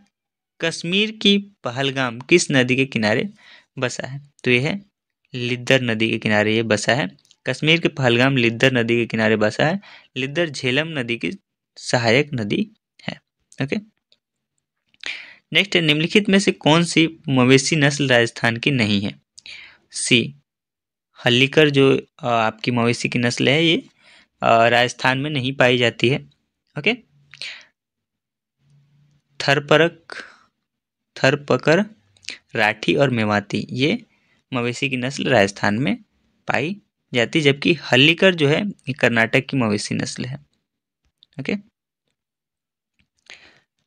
कश्मीर की पहलगाम किस नदी के किनारे बसा है? तो यह है लिद्दर नदी के किनारे ये बसा है। कश्मीर के पहलगाम लिद्दर नदी के किनारे बसा है। लिद्दर झेलम नदी की सहायक नदी है। ओके, नेक्स्ट है, निम्नलिखित में से कौन सी मवेशी नस्ल राजस्थान की नहीं है? सी हल्लीकर जो आपकी मवेशी की नस्ल है, ये राजस्थान में नहीं पाई जाती है। ओके, थरपकर, राठी और मेवाती, ये मवेशी की नस्ल राजस्थान में पाई जाती, जबकि हल्लीकर जो है ये कर्नाटक की मवेशी नस्ल है। ओके,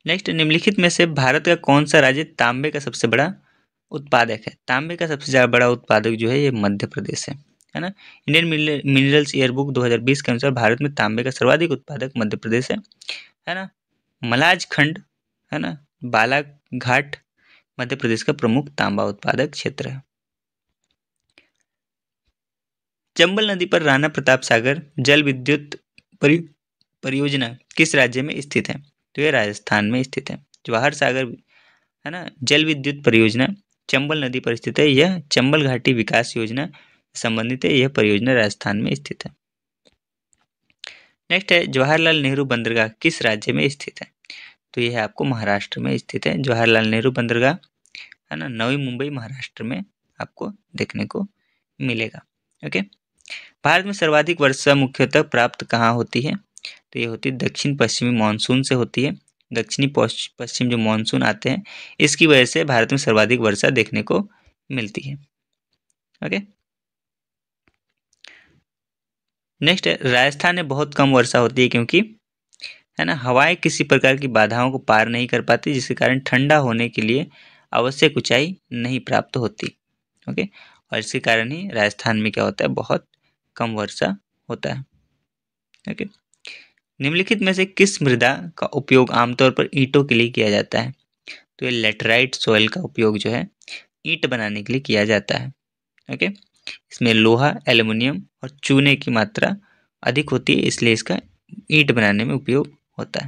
नेक्स्ट, निम्नलिखित में से भारत का कौन सा राज्य तांबे का सबसे बड़ा उत्पादक है? तांबे का सबसे ज्यादा बड़ा उत्पादक जो है ये मध्य प्रदेश है ना। इंडियन मिनरल्स ईयरबुक 2020 के अनुसार भारत में तांबे का सर्वाधिक उत्पादक मध्य प्रदेश है ना। मलाज खंड है ना, बालाघाट मध्य प्रदेश का प्रमुख तांबा उत्पादक क्षेत्र है। चंबल नदी पर राणा प्रताप सागर जल विद्युत परियोजना किस राज्य में स्थित है? तो ये राजस्थान में स्थित है। जवाहर सागर है ना जल विद्युत परियोजना चंबल नदी पर स्थित है। यह चंबल घाटी विकास योजना संबंधित है। यह परियोजना राजस्थान में स्थित है। नेक्स्ट है, जवाहरलाल नेहरू बंदरगाह किस राज्य में स्थित है? तो यह आपको महाराष्ट्र में स्थित है। जवाहरलाल नेहरू बंदरगाह है ना, नवी मुंबई महाराष्ट्र में आपको देखने को मिलेगा। ओके, भारत में सर्वाधिक वर्षा मुख्यतः प्राप्त कहाँ होती है? तो ये होती है दक्षिण पश्चिमी मानसून से होती है। दक्षिणी पश्चिम जो मानसून आते हैं, इसकी वजह से भारत में सर्वाधिक वर्षा देखने को मिलती है। ओके, नेक्स्ट है, राजस्थान में बहुत कम वर्षा होती है क्योंकि है ना हवाएं किसी प्रकार की बाधाओं को पार नहीं कर पाती, जिसके कारण ठंडा होने के लिए आवश्यक ऊंचाई नहीं प्राप्त होती। ओके, और इसके कारण ही राजस्थान में क्या होता है, बहुत कम वर्षा होता है। ओके, निम्नलिखित में से किस मृदा का उपयोग आमतौर पर ईंटों के लिए किया जाता है? तो ये लेटराइट सॉइल का उपयोग जो है ईंट बनाने के लिए किया जाता है। ओके, इसमें लोहा, एल्युमिनियम और चूने की मात्रा अधिक होती है, इसलिए इसका ईंट बनाने में उपयोग होता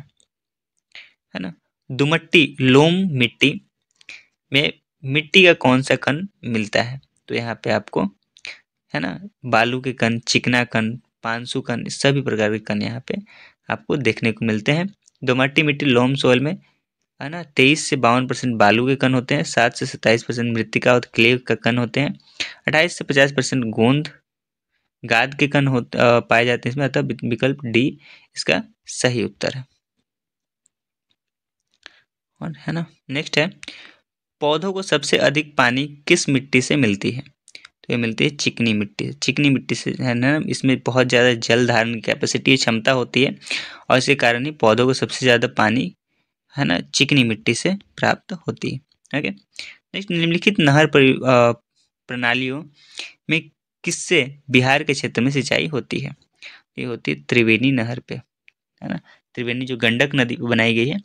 है ना। दुमट्टी लोम मिट्टी में मिट्टी का कौन सा कण मिलता है? तो यहाँ पे आपको है ना बालू के कण, चिकना कण, पांसु कण, सभी प्रकार के कण यहाँ पे आपको देखने को मिलते हैं। दोमट्टी मिट्टी लोम सोइल में है ना। 23 से 52% बालू के कण होते हैं, 7 से 27% मृत्तिका और क्ले का कण होते हैं, 28 से 50% गोंद गाद के कण पाए जाते हैं इसमें, अतः विकल्प डी इसका सही उत्तर है। और है ना, नेक्स्ट है, पौधों को सबसे अधिक पानी किस मिट्टी से मिलती है? तो ये मिलती है चिकनी मिट्टी से। चिकनी मिट्टी से है ना, इसमें बहुत ज़्यादा जल धारण की कैपेसिटी क्षमता होती है और इसके कारण ही पौधों को सबसे ज़्यादा पानी है ना चिकनी मिट्टी से प्राप्त होती है। ओके, नेक्स्ट, निम्नलिखित नहर प्रणालियों में किससे बिहार के क्षेत्र में सिंचाई होती है? ये होती है त्रिवेणी नहर पे, है ना। त्रिवेणी जो गंडक नदी को बनाई गई है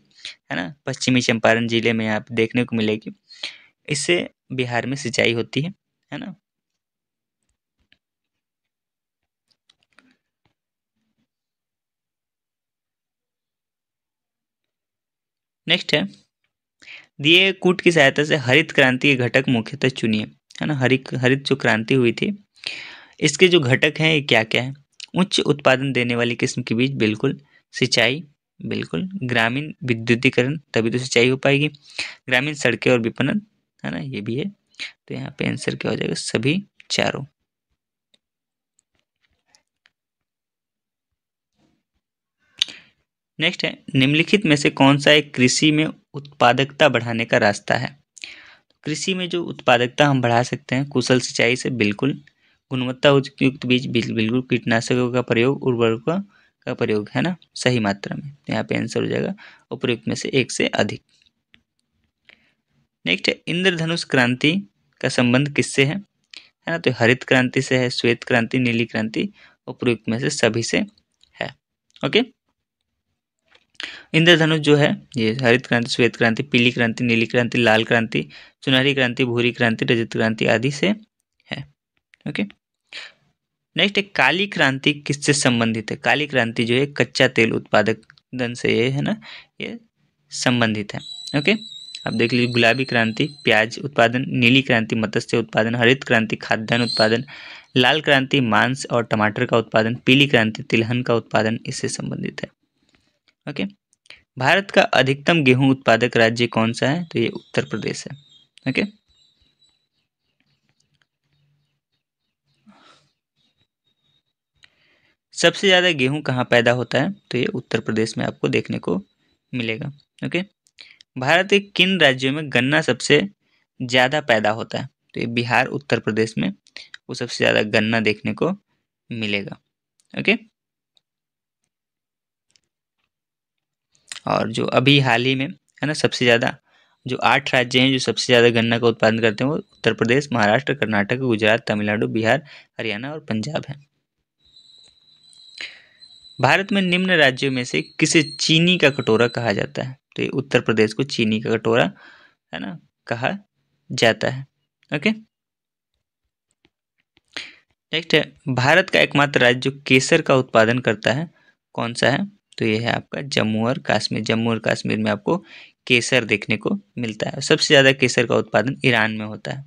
ना, पश्चिमी चंपारण जिले में यहाँ पे देखने को मिलेगी। इससे बिहार में सिंचाई होती है ना। नेक्स्ट दिए कूट की सहायता से हरित क्रांति के घटक मुख्यतः चुनिए, है ना। हरित हरित जो क्रांति हुई थी, इसके जो घटक हैं ये क्या क्या है? उच्च उत्पादन देने वाली किस्म के बीज, बिल्कुल। सिंचाई, बिल्कुल। ग्रामीण विद्युतीकरण, तभी तो सिंचाई हो पाएगी। ग्रामीण सड़कें और विपणन, है ना, ये भी है। तो यहाँ पे आंसर क्या हो जाएगा? सभी चारों। नेक्स्ट है, निम्नलिखित में से कौन सा एक कृषि में उत्पादकता बढ़ाने का रास्ता है? कृषि में जो उत्पादकता हम बढ़ा सकते हैं कुशल सिंचाई से, बिल्कुल। गुणवत्ता युक्त बीज, बिल्कुल। कीटनाशकों का प्रयोग, उर्वरकों का प्रयोग, है ना, सही मात्रा में। यहाँ पे आंसर हो जाएगा उपयुक्त में से एक से अधिक। नेक्स्ट है, इंद्रधनुष क्रांति का संबंध किससे है? है ना, तो हरित क्रांति से है, श्वेत क्रांति, नीली क्रांति, उपयुक्त में से सभी से है। ओके, इंद्रधनुष जो है ये हरित क्रांति, श्वेत क्रांति, पीली क्रांति, नीली क्रांति, लाल क्रांति, सुनहरी क्रांति, भूरी क्रांति, रजत क्रांति आदि से है। ओके, नेक्स्ट एक, काली क्रांति किससे संबंधित है? काली क्रांति जो है कच्चा तेल उत्पादन से ये है ना, ये संबंधित है। ओके, अब देख लीजिए, गुलाबी क्रांति प्याज उत्पादन, नीली क्रांति मत्स्य उत्पादन, हरित क्रांति खाद्यान्न उत्पादन, लाल क्रांति मांस और टमाटर का उत्पादन, पीली क्रांति तिलहन का उत्पादन इससे संबंधित है। ओके, भारत का अधिकतम गेहूं उत्पादक राज्य कौन सा है? तो ये उत्तर प्रदेश है। ओके, सबसे ज्यादा गेहूं कहाँ पैदा होता है? तो ये उत्तर प्रदेश में आपको देखने को मिलेगा। ओके, भारत के किन राज्यों में गन्ना सबसे ज्यादा पैदा होता है? तो ये बिहार, उत्तर प्रदेश में वो सबसे ज्यादा गन्ना देखने को मिलेगा। ओके, और जो अभी हाल ही में है ना, सबसे ज्यादा जो 8 राज्य हैं जो सबसे ज्यादा गन्ना का उत्पादन करते हैं वो उत्तर प्रदेश, महाराष्ट्र, कर्नाटक, गुजरात, तमिलनाडु, बिहार, हरियाणा और पंजाब है। भारत में निम्न राज्यों में से किसे चीनी का कटोरा कहा जाता है? तो ये उत्तर प्रदेश को चीनी का कटोरा है ना कहा जाता है। ओके, नेक्स्ट है, भारत का एकमात्र राज्य जो केसर का उत्पादन करता है कौन सा है? तो ये है आपका जम्मू और कश्मीर। जम्मू और कश्मीर में आपको केसर देखने को मिलता है। सबसे ज्यादा केसर का उत्पादन ईरान में होता है।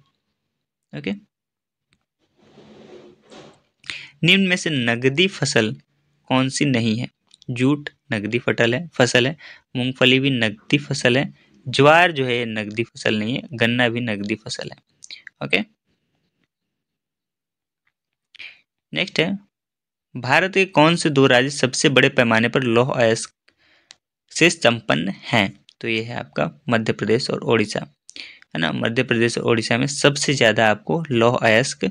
ओके, निम्न में से नगदी फसल कौन सी नहीं है? जूट नगदी फसल है, मूंगफली भी नगदी फसल है, ज्वार जो है नगदी फसल नहीं है, गन्ना भी नगदी फसल है। ओके, नेक्स्ट है, भारत के कौन से दो राज्य सबसे बड़े पैमाने पर लौह अयस्क से संपन्न हैं? तो ये है आपका मध्य प्रदेश और ओडिशा, है ना। मध्य प्रदेश और ओडिशा में सबसे ज्यादा आपको लौह अयस्क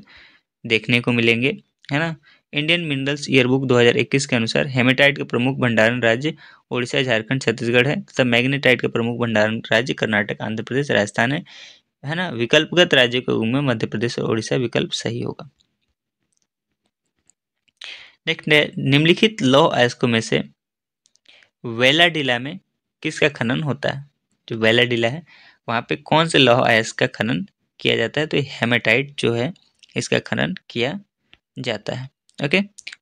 देखने को मिलेंगे, है ना। इंडियन मिनरल्स ईयरबुक 2021 के अनुसार हेमेटाइट का प्रमुख भंडारण राज्य ओडिशा, झारखंड, छत्तीसगढ़ है तथा मैग्नेटाइट का प्रमुख भंडारण राज्य कर्नाटक, आंध्र प्रदेश, राजस्थान है ना। विकल्पगत राज्य के रूप में मध्य प्रदेश और ओडिशा विकल्प सही होगा। नेक्स्ट, निम्नलिखित लौह अयस्कों में से वेलाडिला में किसका खनन होता है? जो वेलाडिला है वहाँ पे कौन से लौह अयस्क का खनन किया जाता है? तो हेमेटाइट जो है इसका खनन किया जाता है। ओके,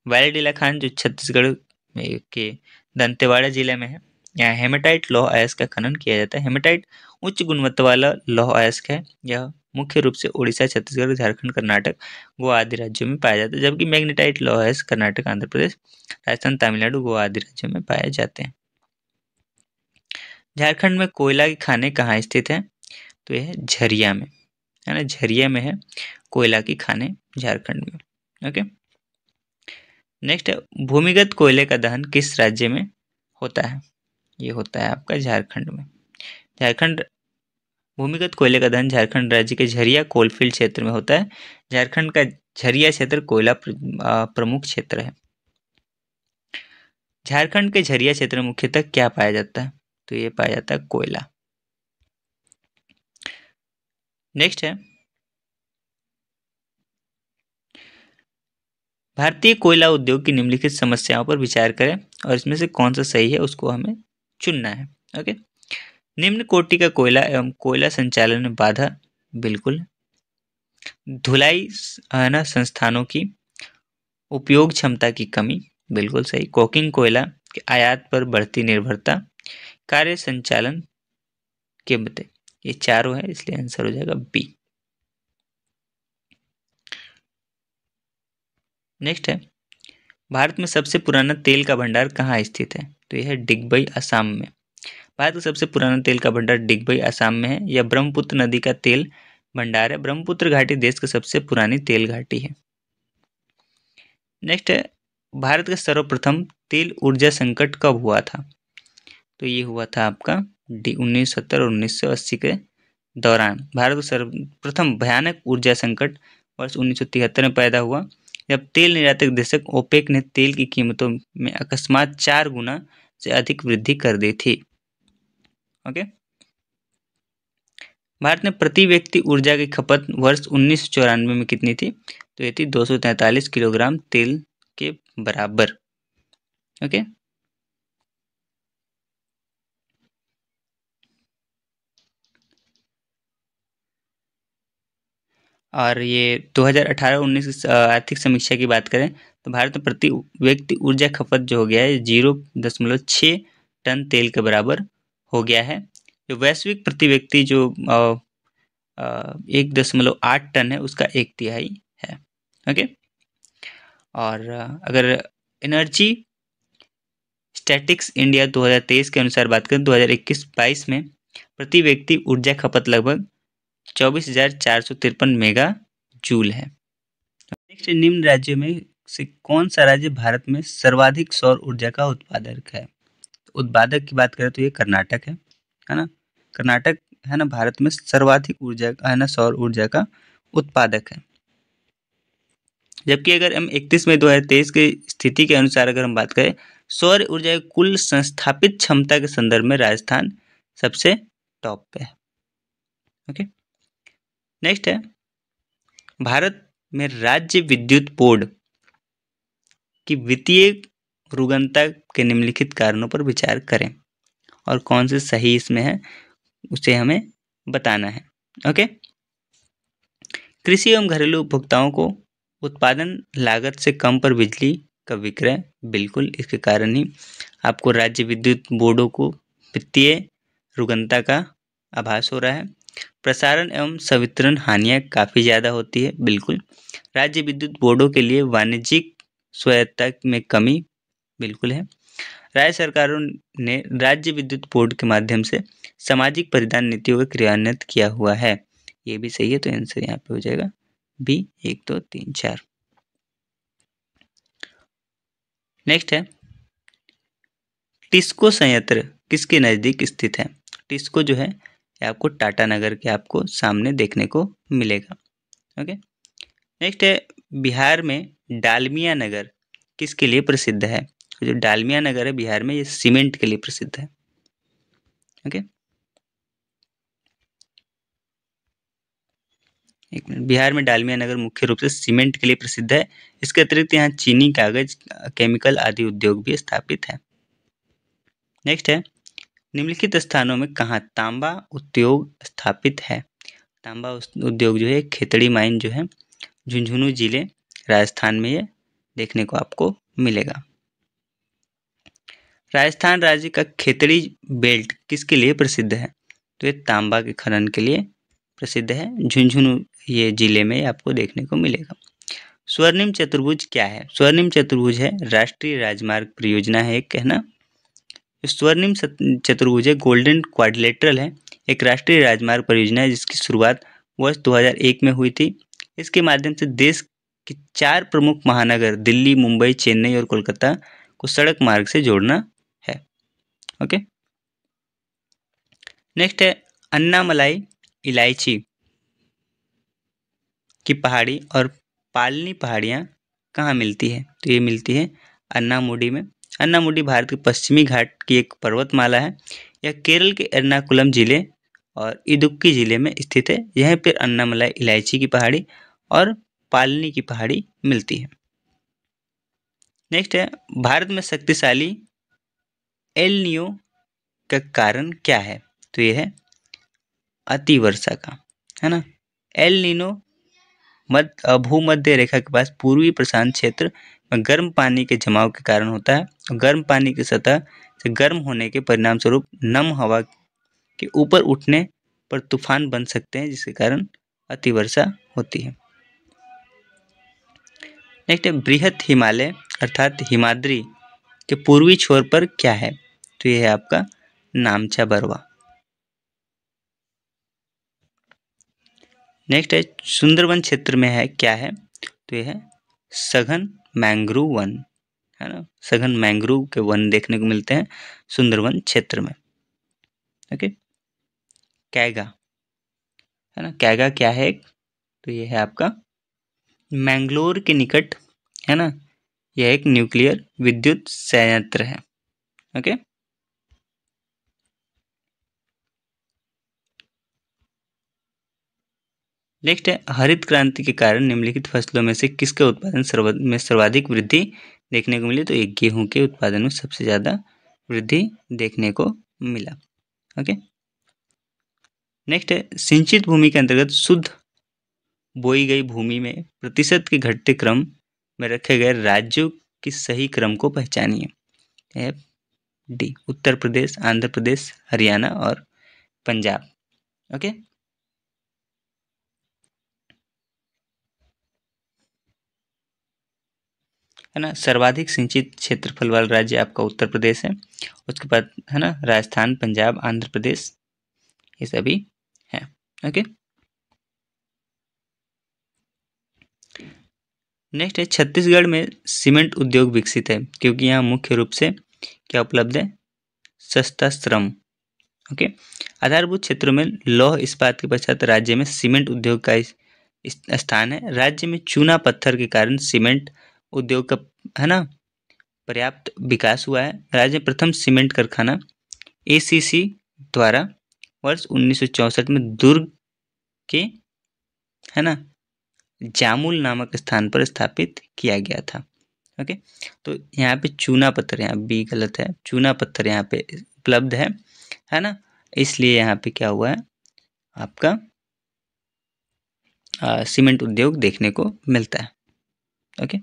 वेलाडिला खान जो छत्तीसगढ़ में के दंतेवाड़ा जिले में है, यहाँ हेमेटाइट लौह अयस्क का खनन किया जाता है। हेमेटाइट उच्च गुणवत्ता वाला लौह अयस्क है। यह मुख्य रूप से उड़ीसा, छत्तीसगढ़, झारखंड, कर्नाटक, गोवा आदि राज्यों में पाया जाता है, जबकि मैग्नेटाइट लौह अयस्क कर्नाटक, आंध्र प्रदेश, राजस्थान, तमिलनाडु, गोवा आदि राज्यों में पाए जाते हैं। झारखंड में कोयला की खानें कहाँ स्थित है? तो यह है झरिया में, है ना, झरिया में है कोयला की खानें झारखंड में। ओके, नेक्स्ट है भूमिगत कोयले का दहन किस राज्य में होता है? ये होता है आपका झारखंड में। झारखंड भूमिगत कोयले का दहन झारखंड राज्य के झरिया कोलफील्ड क्षेत्र में होता है। झारखंड का झरिया क्षेत्र कोयला प्रमुख क्षेत्र है। झारखंड के झरिया क्षेत्र में मुख्यतः क्या पाया जाता है? तो ये पाया जाता है कोयला। नेक्स्ट है भारतीय कोयला उद्योग की निम्नलिखित समस्याओं पर विचार करें और इसमें से कौन सा सही है उसको हमें चुनना है। ओके, निम्न कोटि का कोयला एवं कोयला संचालन में बाधा, बिल्कुल। धुलाई है ना संस्थानों की उपयोग क्षमता की कमी, बिल्कुल सही। कोकिंग कोयला के आयात पर बढ़ती निर्भरता, कार्य संचालन कीमतें, ये चारों है, इसलिए आंसर हो जाएगा बी। नेक्स्ट है भारत में सबसे पुराना तेल का भंडार कहाँ स्थित है? तो यह है डिगबई असम में। भारत का सबसे पुराना तेल का भंडार डिगबई असम में है। यह ब्रह्मपुत्र नदी का तेल भंडार है। ब्रह्मपुत्र घाटी देश की सबसे पुरानी तेल घाटी है। नेक्स्ट है भारत का सर्वप्रथम तेल ऊर्जा संकट कब हुआ था? तो ये हुआ था आपका 1970 और 1980 के दौरान। भारत का सर्वप्रथम भयानक ऊर्जा संकट वर्ष 1973 में पैदा हुआ, जब तेल निर्यातक देशक ओपेक ने तेल की कीमतों में अकस्मात 4 गुना से अधिक वृद्धि कर दी थी। ओके, भारत में प्रति व्यक्ति ऊर्जा की खपत वर्ष 1994 में कितनी थी? तो ये थी 243 किलोग्राम तेल के बराबर। ओके, और ये 2018-19 आर्थिक समीक्षा की बात करें तो भारत में प्रति व्यक्ति ऊर्जा खपत जो हो गया है 0.6 टन तेल के बराबर हो गया है। जो वैश्विक प्रति व्यक्ति जो 1.8 टन है उसका 1/3 है। ओके, और अगर एनर्जी स्टैटिक्स इंडिया 2023 के अनुसार बात करें 2021-22 में प्रति व्यक्ति ऊर्जा खपत लगभग 24,453 मेगा जूल है। नेक्स्ट, निम्न राज्यों में से कौन सा राज्य भारत में सर्वाधिक सौर ऊर्जा का उत्पादक है? उत्पादक की बात करें तो ये कर्नाटक है ना। कर्नाटक है ना भारत में सर्वाधिक ऊर्जा है ना सौर ऊर्जा का उत्पादक है। जबकि अगर हम 31 मई 2023 की स्थिति के अनुसार अगर हम बात करें सौर ऊर्जा की कुल संस्थापित क्षमता के संदर्भ में राजस्थान सबसे टॉप पे है। ओके, नेक्स्ट है भारत में राज्य विद्युत बोर्ड की वित्तीय रुग्णता के निम्नलिखित कारणों पर विचार करें और कौन से सही इसमें है उसे हमें बताना है। ओके, कृषि एवं घरेलू उपभोक्ताओं को उत्पादन लागत से कम पर बिजली का विक्रय, बिल्कुल इसके कारण ही आपको राज्य विद्युत बोर्डों को वित्तीय रुग्णता का आभास हो रहा है। प्रसारण एवं संवितरण हानियाँ काफ़ी ज़्यादा होती है, बिल्कुल। राज्य विद्युत बोर्डों के लिए वाणिज्यिक स्वायत्तता में कमी, बिल्कुल है। राज्य सरकारों ने राज्य विद्युत बोर्ड के माध्यम से सामाजिक परिधान नीतियों का क्रियान्वित किया हुआ है, ये भी सही है, तो आंसर यहाँ पे हो जाएगा बी 1, 2, 3, 4। नेक्स्ट है टिस्को संयंत्र किसके नज़दीक स्थित है? टिस्को जो है ये आपको टाटा नगर के आपको सामने देखने को मिलेगा। ओके, नेक्स्ट है बिहार में डालमिया नगर किसके लिए प्रसिद्ध है? जो डालमिया नगर है बिहार में ये सीमेंट के लिए प्रसिद्ध है। ओके, एक मिनट, बिहार में डालमिया नगर मुख्य रूप से सीमेंट के लिए प्रसिद्ध है। इसके अतिरिक्त यहाँ चीनी, कागज, केमिकल आदि उद्योग भी स्थापित है। नेक्स्ट है निम्नलिखित स्थानों में कहाँ तांबा उद्योग स्थापित है? तांबा उद्योग जो है खेतड़ी माइन जो है झुंझुनू जिले राजस्थान में ये देखने को आपको मिलेगा। राजस्थान राज्य का खेतड़ी बेल्ट किसके लिए प्रसिद्ध है? तो ये तांबा के खनन के लिए प्रसिद्ध है। झुंझुनू ये जिले में आपको देखने को मिलेगा। स्वर्णिम चतुर्भुज क्या है? स्वर्णिम चतुर्भुज है राष्ट्रीय राजमार्ग परियोजना है एक, है ना, स्वर्णिम चतुर्भुज गोल्डन क्वाड्रिलेटरल है, एक राष्ट्रीय राजमार्ग परियोजना है जिसकी शुरुआत वर्ष 2001 में हुई थी। इसके माध्यम से देश के 4 प्रमुख महानगर दिल्ली, मुंबई, चेन्नई और कोलकाता को सड़क मार्ग से जोड़ना है। ओके, नेक्स्ट है अन्नामलाई इलायची की पहाड़ी और पालनी पहाड़ियाँ कहाँ मिलती है? तो ये मिलती है अन्नामुडी में। अन्नामुडी भारत के पश्चिमी घाट की एक पर्वतमाला है। यह केरल के एर्नाकुलम जिले और इडुक्की जिले में स्थित है। यहीं पर अन्नामलाई इलायची की पहाड़ी और पालनी की पहाड़ी मिलती है। नेक्स्ट है भारत में शक्तिशाली एल निनो का कारण क्या है? तो ये है अतिवर्षा का, है ना। एल निनो भूमध्य रेखा के पास पूर्वी प्रशांत क्षेत्र में गर्म पानी के जमाव के कारण होता है और गर्म पानी की सतह से गर्म होने के परिणाम स्वरूप नम हवा के ऊपर उठने पर तूफान बन सकते हैं, जिसके कारण अतिवर्षा होती है। नेक्स्ट है बृहत हिमालय अर्थात हिमाद्री के पूर्वी छोर पर क्या है? तो यह है आपका नामचा बरवा। नेक्स्ट है सुंदरवन क्षेत्र में है क्या है? तो यह है सघन मैंग्रोव वन, है ना। सघन मैंग्रोव के वन देखने को मिलते हैं सुंदरवन क्षेत्र में। ओके, कैगा, है ना। कैगा क्या है? तो यह है आपका मैंगलोर के निकट, है ना। यह एक न्यूक्लियर विद्युत संयंत्र है। ओके, नेक्स्ट है हरित क्रांति के कारण निम्नलिखित फसलों में से किसके उत्पादन में सर्वाधिक वृद्धि देखने को मिली? तो एक गेहूं के उत्पादन में सबसे ज़्यादा वृद्धि देखने को मिला। ओके, नेक्स्ट है सिंचित भूमि के अंतर्गत शुद्ध बोई गई भूमि में प्रतिशत के घटते क्रम में रखे गए राज्यों की सही क्रम को पहचानिए। डी उत्तर प्रदेश, आंध्र प्रदेश, हरियाणा और पंजाब। ओके, है ना। सर्वाधिक सिंचित क्षेत्रफल वाला राज्य आपका उत्तर प्रदेश है। उसके बाद है ना राजस्थान, पंजाब, आंध्र प्रदेश, ये सभी है। ओके, नेक्स्ट है छत्तीसगढ़ में सीमेंट उद्योग विकसित है क्योंकि यहाँ मुख्य रूप से क्या उपलब्ध है? सस्ता श्रम। ओके, आधारभूत क्षेत्रों में लौह इस्पात के पश्चात राज्य में सीमेंट उद्योग का स्थान है। राज्य में चूना पत्थर के कारण सीमेंट उद्योग का, है ना, पर्याप्त विकास हुआ है। राज्य में प्रथम सीमेंट कारखाना एसीसी द्वारा वर्ष 1964 में दुर्ग के, है ना, जामुल नामक स्थान पर स्थापित किया गया था। ओके, तो यहाँ पे चूना पत्थर, यहाँ बी गलत है, चूना पत्थर यहाँ पे उपलब्ध है ना। इसलिए यहाँ पे क्या हुआ है आपका सीमेंट उद्योग देखने को मिलता है। ओके,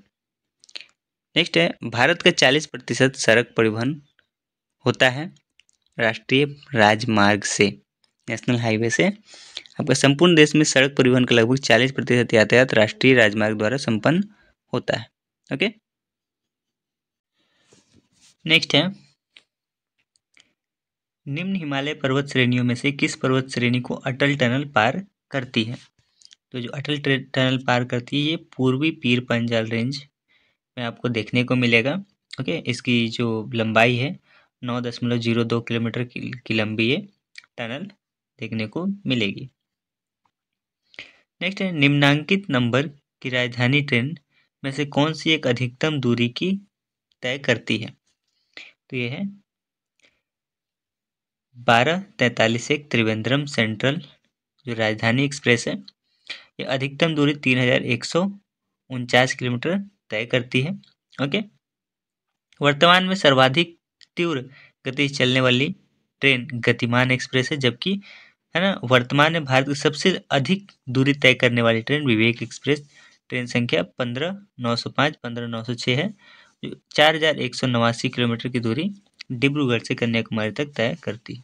नेक्स्ट है भारत का 40% सड़क परिवहन होता है राष्ट्रीय राजमार्ग से, नेशनल हाईवे से। आपका संपूर्ण देश में सड़क परिवहन का लगभग 40% यातायात राष्ट्रीय राजमार्ग द्वारा संपन्न होता है। ओके, नेक्स्ट है निम्न हिमालय पर्वत श्रेणियों में से किस पर्वत श्रेणी को अटल टनल पार करती है? तो जो अटल टनल पार करती है ये पूर्वी पीर पंजाल रेंज में आपको देखने को मिलेगा। ओके, इसकी जो लंबाई है 9.02 किलोमीटर की लंबी ये टनल देखने को मिलेगी। नेक्स्ट है निम्नांकित नंबर की राजधानी ट्रेन में से कौन सी एक अधिकतम दूरी की तय करती है? तो ये है 1243 त्रिवेंद्रम सेंट्रल जो राजधानी एक्सप्रेस है, ये अधिकतम दूरी 3149 किलोमीटर तय करती है। ओके, वर्तमान में सर्वाधिक तीव्र गति से चलने वाली ट्रेन गतिमान एक्सप्रेस है, जबकि है ना वर्तमान में भारत की सबसे अधिक दूरी तय करने वाली ट्रेन विवेक एक्सप्रेस ट्रेन संख्या 15905 15906 है, जो 4189 किलोमीटर की दूरी डिब्रूगढ़ से कन्याकुमारी तक तय करती है।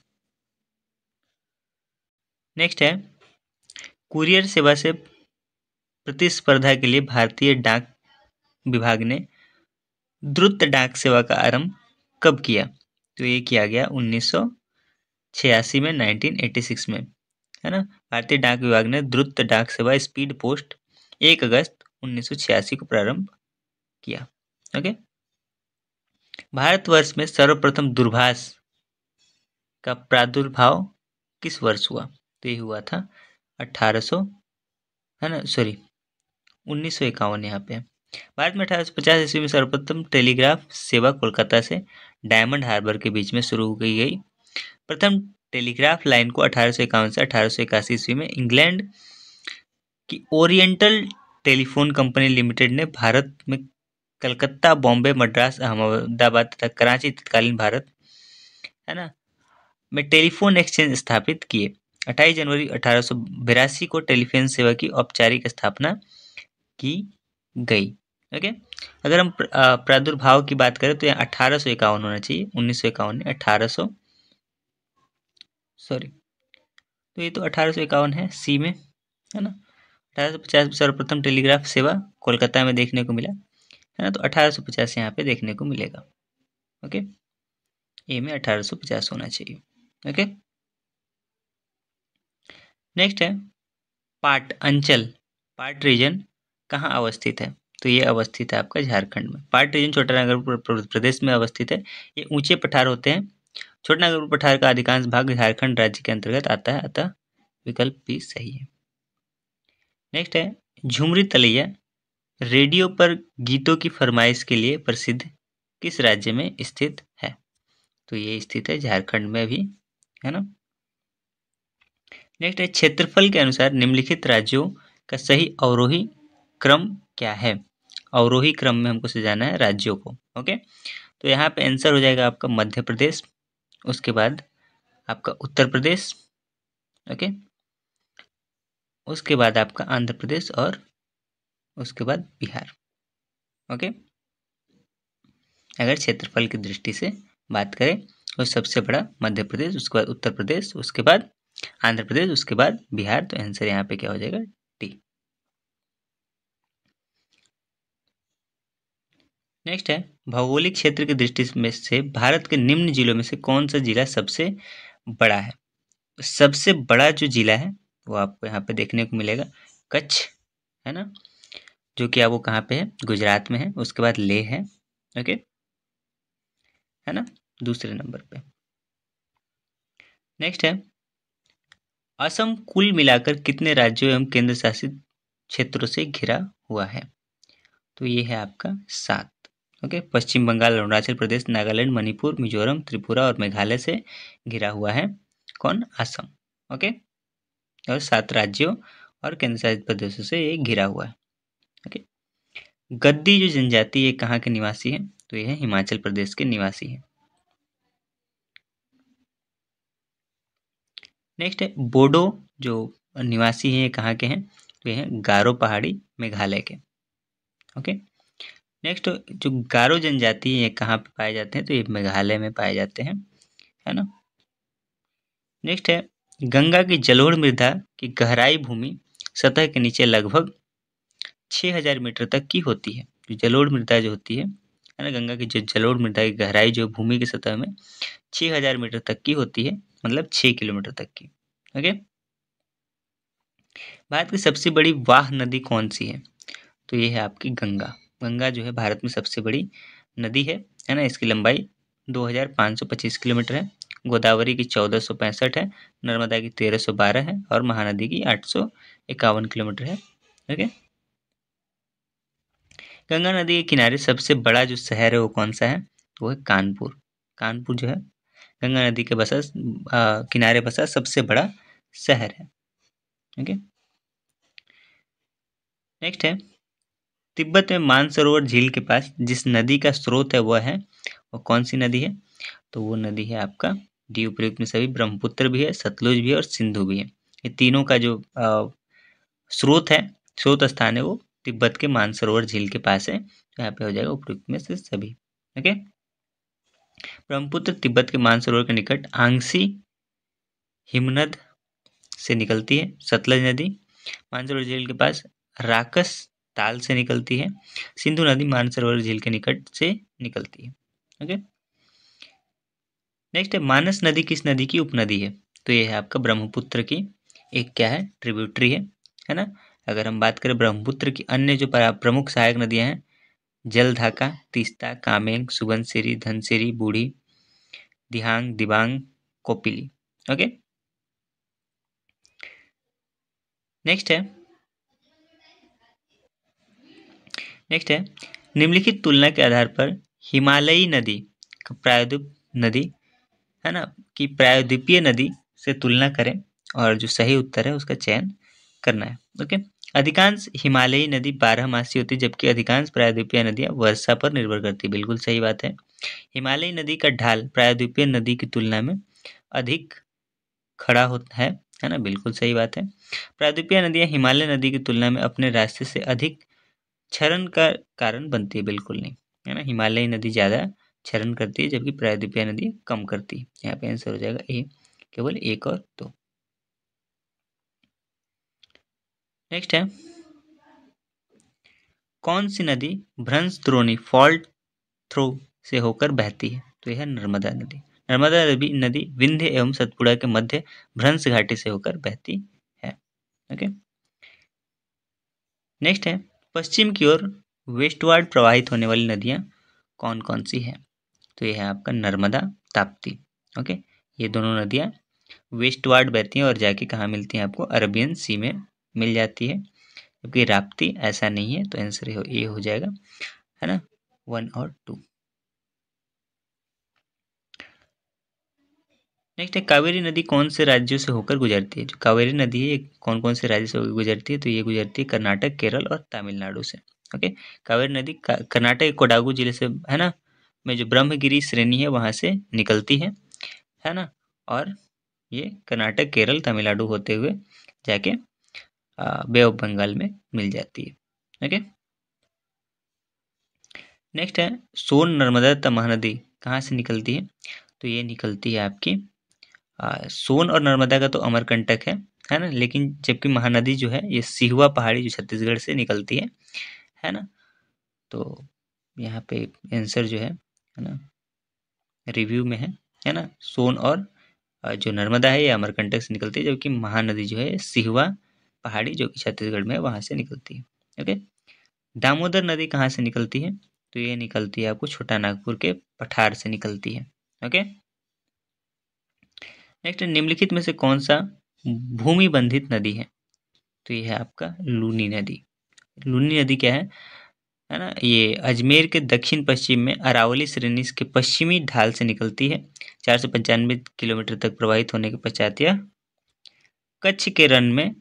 नेक्स्ट है कुरियर सेवा से प्रतिस्पर्धा के लिए भारतीय डाक विभाग ने द्रुत डाक सेवा का आरंभ कब किया? तो ये किया गया 1986 में, 1986 में, है ना। भारतीय डाक विभाग ने द्रुत डाक सेवा स्पीड पोस्ट 1 अगस्त 1986 को प्रारंभ किया। ओके। भारतवर्ष में सर्वप्रथम दूरभाष का प्रादुर्भाव किस वर्ष हुआ? तो ये हुआ था 1800, है ना, सॉरी 1951 यहाँ पे। भारत में 1850 ईस्वी में सर्वप्रथम टेलीग्राफ सेवा कोलकाता से डायमंड हार्बर के बीच में शुरू की गई। प्रथम टेलीग्राफ लाइन को 1851 से 1881 ईस्वी में इंग्लैंड की ओरिएंटल टेलीफोन कंपनी लिमिटेड ने भारत में कलकत्ता, बॉम्बे, मद्रास, अहमदाबाद तथा कराची तत्कालीन भारत, है ना, में टेलीफोन एक्सचेंज स्थापित किए। 28 जनवरी 1882 को टेलीफोन सेवा की औपचारिक स्थापना की गई। ओके। अगर हम प्रादुर्भाव की बात करें तो यहाँ 1851 होना चाहिए, 1951 नहीं, 1800, सॉरी, तो ये तो 1851 है सी में, है ना। 1850 में सर्वप्रथम टेलीग्राफ सेवा कोलकाता में देखने को मिला, है ना, तो 1850 यहाँ पे देखने को मिलेगा। ओके, ए में 1850 होना चाहिए। ओके, नेक्स्ट है पाट अंचल, पाट रीजन कहाँ अवस्थित है? तो ये अवस्थित है आपका झारखंड में। पाट रीजन छोटानागपुर प्रदेश में अवस्थित है। ये ऊंचे पठार होते हैं। छोटानागपुर पठार का अधिकांश भाग झारखंड राज्य के अंतर्गत आता है, अतः विकल्प भी सही है। नेक्स्ट है झुमरी तलैया रेडियो पर गीतों की फरमाइश के लिए प्रसिद्ध किस राज्य में स्थित है? तो ये स्थित है झारखंड में भी, है ना। नेक्स्ट है क्षेत्रफल के अनुसार निम्नलिखित राज्यों का सही अवरोही क्रम क्या है? अवरोही क्रम में हमको सजाना है राज्यों को। ओके, तो यहाँ पे आंसर हो जाएगा आपका मध्य प्रदेश, उसके बाद आपका उत्तर प्रदेश, ओके, उसके बाद आपका आंध्र प्रदेश और उसके बाद बिहार। ओके, अगर क्षेत्रफल की दृष्टि से बात करें तो सबसे बड़ा मध्य प्रदेश, उसके बाद उत्तर प्रदेश, उसके बाद आंध्र प्रदेश, उसके बाद बिहार। तो आंसर यहाँ पे क्या हो जाएगा? डी। नेक्स्ट है भौगोलिक क्षेत्र की दृष्टि में से भारत के निम्न जिलों में से कौन सा जिला सबसे बड़ा है? सबसे बड़ा जो जिला है वो आपको यहाँ पे देखने को मिलेगा कच्छ, है ना, जो कि वो कहाँ पे है? गुजरात में है। उसके बाद लेह है, ओके, है ना, दूसरे नंबर पे। नेक्स्ट है असम कुल मिलाकर कितने राज्यों एवं केंद्र शासित क्षेत्रों से घिरा हुआ है? तो ये है आपका 7। ओके, पश्चिम बंगाल, अरुणाचल प्रदेश, नागालैंड, मणिपुर, मिजोरम, त्रिपुरा और मेघालय से घिरा हुआ है कौन? असम। ओके, और 7 राज्यों और केंद्र शासित प्रदेशों से ये घिरा हुआ है। ओके, गद्दी जो जनजाति ये कहाँ के निवासी है? तो ये है हिमाचल प्रदेश के निवासी है। नेक्स्ट है बोडो जो निवासी हैं ये कहाँ के हैं? तो ये हैं गारो पहाड़ी, मेघालय के। ओके, नेक्स्ट जो गारो जनजाति है ये कहाँ पे पाए जाते हैं? तो ये मेघालय में पाए जाते हैं, है ना। नेक्स्ट है गंगा की जलोढ़ मृदा की गहराई भूमि सतह के नीचे लगभग 6000 मीटर तक की होती है। जो जलोढ़ मृदा जो होती है ना, गंगा की जो जलोढ़ मृदा की गहराई जो भूमि की सतह में 6000 मीटर तक की होती है, मतलब 6 किलोमीटर तक की। ओके, भारत की सबसे बड़ी वाह नदी कौन सी है? तो ये है आपकी गंगा। गंगा जो है भारत में सबसे बड़ी नदी है ना। इसकी लंबाई 2525 किलोमीटर है। गोदावरी की 1465 है, नर्मदा की 1312 है और महानदी की 851 किलोमीटर है। ओके, गंगा नदी के किनारे सबसे बड़ा जो शहर है वो कौन सा है? तो वो है कानपुर। कानपुर जो है गंगा नदी के किनारे बसा सबसे बड़ा शहर है। ओके, नेक्स्ट है तिब्बत में मानसरोवर झील के पास जिस नदी का स्रोत है वह है, वो कौन सी नदी है? तो वो नदी है आपका डी उपयुक्त में सभी ब्रह्मपुत्र भी है, सतलुज भी है और सिंधु भी है। ये तीनों का जो स्रोत है, स्रोत स्थान है, वो तिब्बत के मानसरोवर झील के पास है। तो यहाँ पे हो जाएगा उपयुक्त में से सभी। ओके, ब्रह्मपुत्र तिब्बत के मानसरोवर के निकट आंगसी हिमनद से निकलती है। सतलज नदी मानसरोवर झील के पास राकस ताल से निकलती है। सिंधु नदी मानसरोवर झील के निकट से निकलती है। ओके, नेक्स्ट है मानस नदी किस नदी की उपनदी है? तो ये है आपका ब्रह्मपुत्र की एक क्या है, ट्रिब्यूटरी है ना। अगर हम बात करें ब्रह्मपुत्र की अन्य जो प्रमुख सहायक नदियां हैं, जलढाका, तीस्ता, कामेंग, सुबनसिरी, धनसिरी, बूढ़ी, दिहांग, दिबांग, कोपिली। ओके, नेक्स्ट है निम्नलिखित तुलना के आधार पर हिमालयी नदी का प्रायद्वीप नदी है ना कि प्रायद्वीपीय नदी से तुलना करें और जो सही उत्तर है उसका चयन करना है। ओके, अधिकांश हिमालयी नदी 12 मासी होती है, जबकि अधिकांश प्रायद्वीपीय नदियां वर्षा पर निर्भर करती है। बिल्कुल सही बात है। हिमालयी नदी का ढाल प्रायद्वीपीय नदी की तुलना में अधिक खड़ा होता है ना। बिल्कुल सही बात है। प्रायद्वीपीय नदियां हिमालय नदी की तुलना में अपने रास्ते से अधिक क्षरण का कारण बनती है। बिल्कुल नहीं, है ना। हिमालयी नदी ज़्यादा क्षरण करती है, जबकि प्रायद्वीपीय नदी कम करती है। यहाँ पे आंसर हो जाएगा ए, केवल 1 और 2। नेक्स्ट है कौन सी नदी भ्रंश द्रोणी फॉल्ट थ्रो से होकर बहती है? तो यह है नर्मदा नदी। नर्मदा नदी विंध्य एवं सतपुड़ा के मध्य भ्रंश घाटी से होकर बहती है। ओके, नेक्स्ट है पश्चिम की ओर वेस्टवार्ड प्रवाहित होने वाली नदियां कौन कौन सी हैं? तो यह है आपका नर्मदा, ताप्ती। ओके, ये दोनों नदियां वेस्टवार्ड बहती हैं और जाके कहाँ मिलती हैं आपको? अरबियन सी में मिल जाती है। जबकि राप्ती ऐसा नहीं है, तो आंसर ये हो जाएगा, है ना, 1 और 2। नेक्स्ट है कावेरी नदी कौन से राज्यों से होकर गुजरती है? जो कावेरी नदी है ये कौन कौन से राज्य से होकर गुजरती है? तो ये गुजरती है कर्नाटक, केरल और तमिलनाडु से। ओके, कावेरी नदी कर्नाटक के कोडागु जिले से, है ना, में जो ब्रह्मगिरी श्रेणी है वहां से निकलती है ना। और ये कर्नाटक, केरल, तमिलनाडु होते हुए जाके बे ऑफ बंगाल में मिल जाती है। ओके, नेक्स्ट है सोन नर्मदा महानदी कहाँ से निकलती है? तो ये निकलती है आपकी सोन और नर्मदा का तो अमरकंटक है ना। लेकिन जबकि महानदी जो है ये सिहुआ पहाड़ी जो छत्तीसगढ़ से निकलती है ना। तो यहाँ पे आंसर जो है ना, रिव्यू में है ना। सोन और जो नर्मदा है ये अमरकंटक से निकलती है, जबकि महानदी जो है सिहुआ पहाड़ी जो कि छत्तीसगढ़ में है वहां से निकलती है। ओके, दामोदर नदी कहाँ से निकलती है? तो ये निकलती है आपको छोटा नागपुर के पठार से निकलती है। ओके, नेक्स्ट निम्नलिखित में से कौन सा भूमि बंधित नदी है? तो ये है आपका लूनी नदी। लूनी नदी क्या है ना, ये अजमेर के दक्षिण पश्चिम में अरावली श्रेणी के पश्चिमी ढाल से निकलती है। 495 किलोमीटर तक प्रवाहित होने के पश्चात यह कच्छ के रण में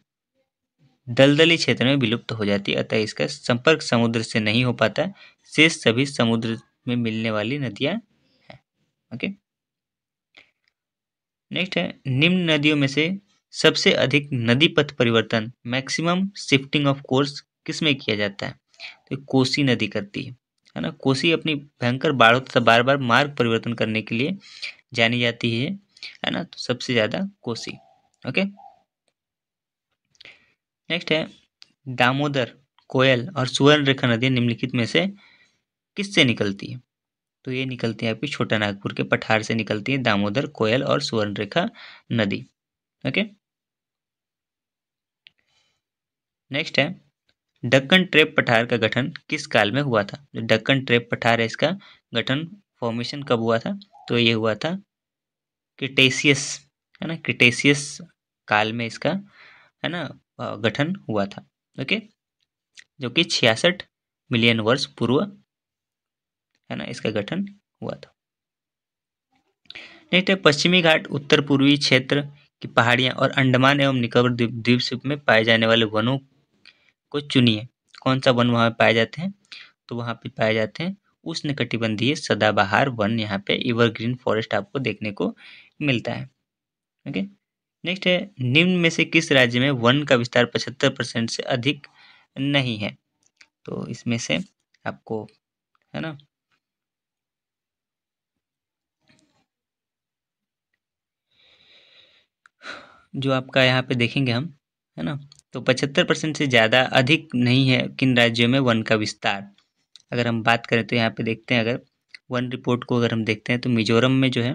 दलदली क्षेत्र में विलुप्त हो जाती है, अतः इसका संपर्क समुद्र से नहीं हो पाता। शेष सभी समुद्र में मिलने वाली नदियां हैं। ओके, नेक्स्ट है निम्न नदियों में से सबसे अधिक नदी पथ परिवर्तन मैक्सिमम शिफ्टिंग ऑफ कोर्स किसमें किया जाता है? तो कोसी नदी करती है ना। कोसी अपनी भयंकर बाढ़ों तथा बार बार मार्ग परिवर्तन करने के लिए जानी जाती है ना। तो सबसे ज्यादा कोसी। ओके, नेक्स्ट है दामोदर, कोयल और सुवर्णरेखा नदियां निम्नलिखित में से किससे निकलती है? तो ये निकलती है आपकी छोटा नागपुर के पठार से निकलती है दामोदर, कोयल और सुवर्णरेखा नदी। ओके, नेक्स्ट है दक्कन ट्रेप पठार का गठन किस काल में हुआ था? जो दक्कन ट्रेप पठार है इसका गठन फॉर्मेशन कब हुआ था? तो ये हुआ था क्रिटेशियस, है ना, क्रिटेशियस काल में इसका, है ना, गठन हुआ था। ओके, जो कि 66 मिलियन वर्ष पूर्व, है ना, इसका गठन हुआ था। नेक्स्ट है पश्चिमी घाट उत्तर पूर्वी क्षेत्र की पहाड़ियां और अंडमान एवं निकोबार द्वीप समूह में पाए जाने वाले वनों को चुनिए। कौन सा वन वहां पाए जाते हैं? तो वहां पे पाए जाते हैं उष्णकटिबंधीय सदाबहार वन। यहाँ पे एवरग्रीन फॉरेस्ट आपको देखने को मिलता है। ओके, नेक्स्ट है निम्न में से किस राज्य में वन का विस्तार 75% से अधिक नहीं है? तो इसमें से आपको, है ना, जो आपका यहाँ पे देखेंगे हम, है ना, तो 75% से ज़्यादा अधिक नहीं है किन राज्यों में वन का विस्तार। अगर हम बात करें तो यहाँ पे देखते हैं, अगर वन रिपोर्ट को अगर हम देखते हैं तो मिजोरम में जो है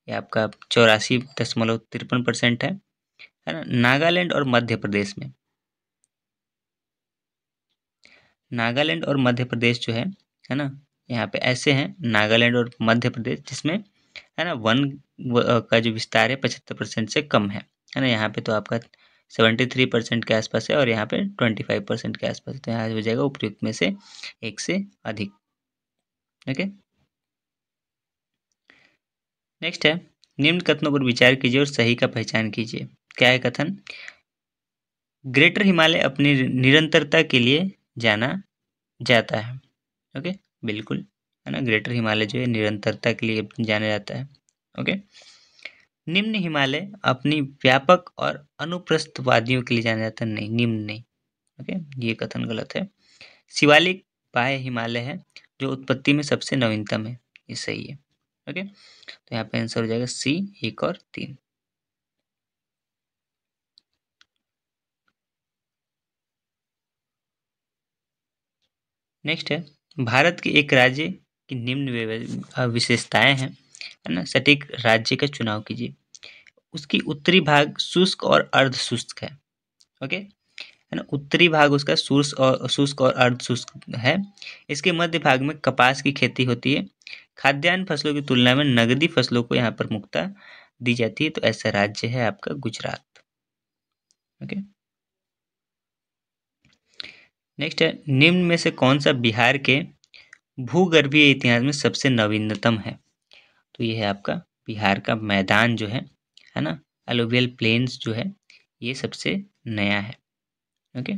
ये आपका 84.53% है ना। नागालैंड और मध्य प्रदेश में, नागालैंड और मध्य प्रदेश जो है ना, यहाँ पे ऐसे हैं नागालैंड और मध्य प्रदेश, जिसमें है ना वन का जो विस्तार है 75% से कम है ना। यहाँ पे तो आपका 73% के आसपास है और यहाँ पे 25% के आसपास है। तो यहाँ हो जाएगा उपयुक्त में से एक से अधिक। ओके, नेक्स्ट है, निम्न कथनों पर विचार कीजिए और सही का पहचान कीजिए। क्या है कथन? ग्रेटर हिमालय अपनी निरंतरता के लिए जाना जाता है। ओके, बिल्कुल, है ना, ग्रेटर हिमालय जो है निरंतरता के लिए जाना जाता है। ओके, निम्न हिमालय अपनी व्यापक और अनुप्रस्थ वादियों के लिए जाना जाता है। नहीं, निम्न नहीं। ओके, ये कथन गलत है। शिवालिक बाह्य हिमालय है जो उत्पत्ति में सबसे नवीनतम है, ये सही है। ओके, तो यहाँ पे आंसर हो जाएगा सी, 1 और 3। नेक्स्ट है, भारत के एक राज्य की निम्न विशेषताएं हैं, है ना। सटीक राज्य का चुनाव कीजिए। उसकी उत्तरी भाग शुष्क और अर्ध शुष्क है। ओके, है ना, उत्तरी भाग उसका शुष्क और अर्ध शुष्क है। इसके मध्य भाग में कपास की खेती होती है। खाद्यान्न फसलों की तुलना में नगदी फसलों को यहाँ पर प्रमुखता दी जाती है। तो ऐसा राज्य है आपका गुजरात। ओके, नेक्स्ट है, निम्न में से कौन सा बिहार के भूगर्भीय इतिहास में सबसे नवीनतम है? तो ये है आपका बिहार का मैदान जो है ना, एलुवियल प्लेन्स जो है, ये सबसे नया है। ओके,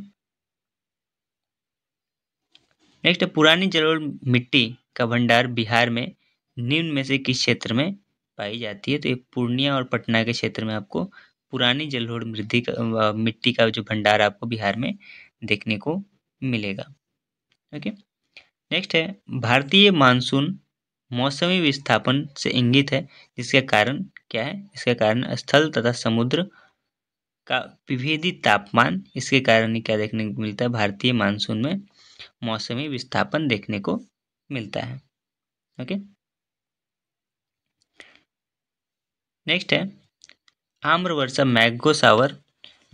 नेक्स्ट है, पुरानी जलोढ़ मिट्टी का भंडार बिहार में निम्न में से किस क्षेत्र में पाई जाती है? तो ये पूर्णिया और पटना के क्षेत्र में आपको पुरानी जलोढ़ मिट्टी का जो भंडार आपको बिहार में देखने को मिलेगा। ओके, नेक्स्ट है, भारतीय मानसून मौसमी विस्थापन से इंगित है, जिसका कारण क्या है? इसका कारण स्थल तथा समुद्र का विभेदी तापमान, इसके कारण ही क्या देखने को मिलता है? भारतीय मानसून में मौसमी विस्थापन देखने को मिलता है। ओके, नेक्स्ट है, आम्रवर्षा मैंगो शावर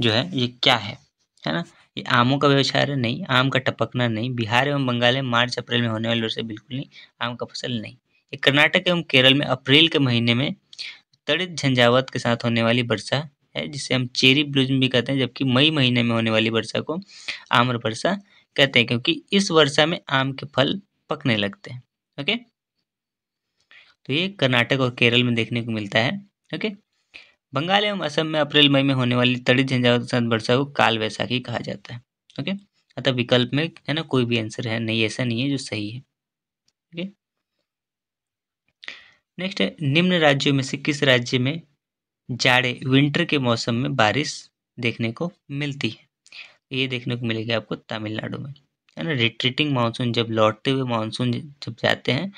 जो है ये क्या है ना। ये आमों का व्यवचार है? नहीं। आम का टपकना? नहीं। बिहार एवं बंगाल में मार्च अप्रैल में होने वाली वर्षा? बिल्कुल नहीं। आम का फसल? नहीं। ये कर्नाटक एवं केरल में अप्रैल के महीने में तड़ित झंझावात के साथ होने वाली वर्षा है, जिसे हम चेरी ब्लूजम भी कहते हैं। जबकि मई महीने में होने वाली वर्षा को आम्र वर्षा कहते हैं, क्योंकि इस वर्षा में आम के फल पकने लगते हैं। ओके, तो ये कर्नाटक और केरल में देखने को मिलता है। ओके, बंगाल एवं असम में अप्रैल मई में होने वाली तड़ित झंझावात के साथ वर्षा को काल वैसाखी कहा जाता है। ओके, अतः विकल्प में है ना कोई भी आंसर है नहीं, ऐसा नहीं है जो सही है। ओके, नेक्स्ट है, निम्न राज्यों में से किस राज्य में जाड़े विंटर के मौसम में बारिश देखने को मिलती है? ये देखने को मिलेगी आपको तमिलनाडु में, है ना। रिट्रीटिंग मानसून, जब लौटते हुए मानसून जब जाते हैं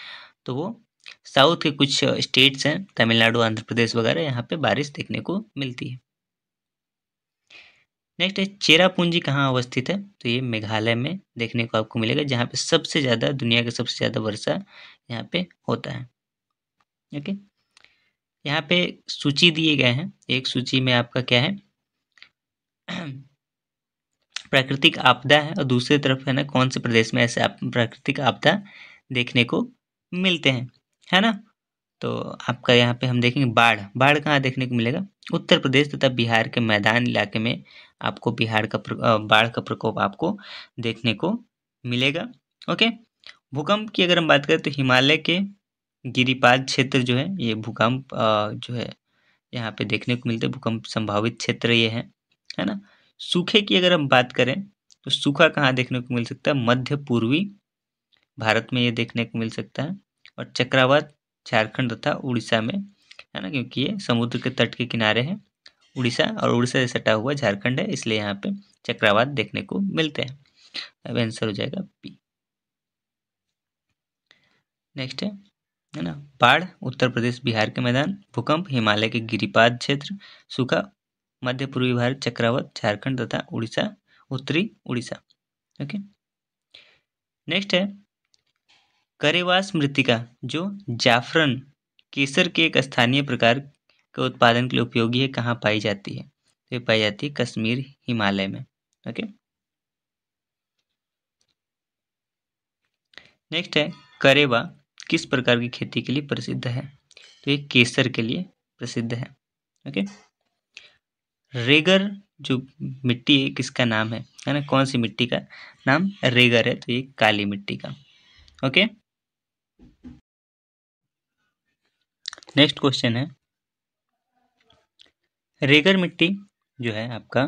तो वो साउथ के कुछ स्टेट्स हैं, तमिलनाडु, आंध्र प्रदेश वगैरह, यहाँ पे बारिश देखने को मिलती है। नेक्स्ट है, चेरापूंजी कहाँ अवस्थित है? तो ये मेघालय में देखने को आपको मिलेगा, जहाँ पे सबसे ज़्यादा, दुनिया का सबसे ज़्यादा वर्षा यहाँ पे होता है। ओके, यहाँ पे सूची दिए गए हैं। एक सूची में आपका क्या है, प्राकृतिक आपदा है, और दूसरी तरफ है ना कौन से प्रदेश में ऐसे प्राकृतिक आपदा देखने को मिलते हैं, है ना। तो आपका यहाँ पे हम देखेंगे बाढ़। बाढ़ कहाँ देखने को मिलेगा? उत्तर प्रदेश तथा बिहार के मैदान इलाके में आपको बाढ़ का प्रकोप आपको देखने को मिलेगा। ओके, भूकंप की अगर हम बात करें तो हिमालय के गिरिपाद क्षेत्र जो है ये भूकंप जो है यहाँ पे देखने को मिलते हैं। भूकंप संभावित क्षेत्र ये है ना। सूखे की अगर हम बात करें तो सूखा कहाँ देखने को मिल सकता है? मध्य पूर्वी भारत में ये देखने को मिल सकता है, और चक्रवात झारखंड तथा उड़ीसा में, है ना, क्योंकि ये समुद्र के तट के किनारे है उड़ीसा, और उड़ीसा से सटा हुआ झारखंड है, इसलिए यहाँ पे चक्रवात देखने को मिलते हैं। अब आंसर हो जाएगा बी। नेक्स्ट है ना, बाढ़ उत्तर प्रदेश बिहार के मैदान, भूकंप हिमालय के गिरिपाद क्षेत्र, सूखा मध्य पूर्वी भारत, चक्रवात झारखंड तथा उड़ीसा, उत्तरी उड़ीसा। ओके, नेक्स्ट है, करेवास मृत्तिका जो जाफरन केसर के एक स्थानीय प्रकार के उत्पादन के लिए उपयोगी है, कहाँ पाई जाती है? तो ये पाई जाती है कश्मीर, हिमालय में। ओके, नेक्स्ट है करेवा किस प्रकार की खेती के लिए प्रसिद्ध है? तो ये केसर के लिए प्रसिद्ध है। ओके, रेगर जो मिट्टी है किसका नाम है ना? कौन सी मिट्टी का नाम रेगर है? तो ये काली मिट्टी का। ओके, नेक्स्ट क्वेश्चन है, रेगर मिट्टी जो है आपका,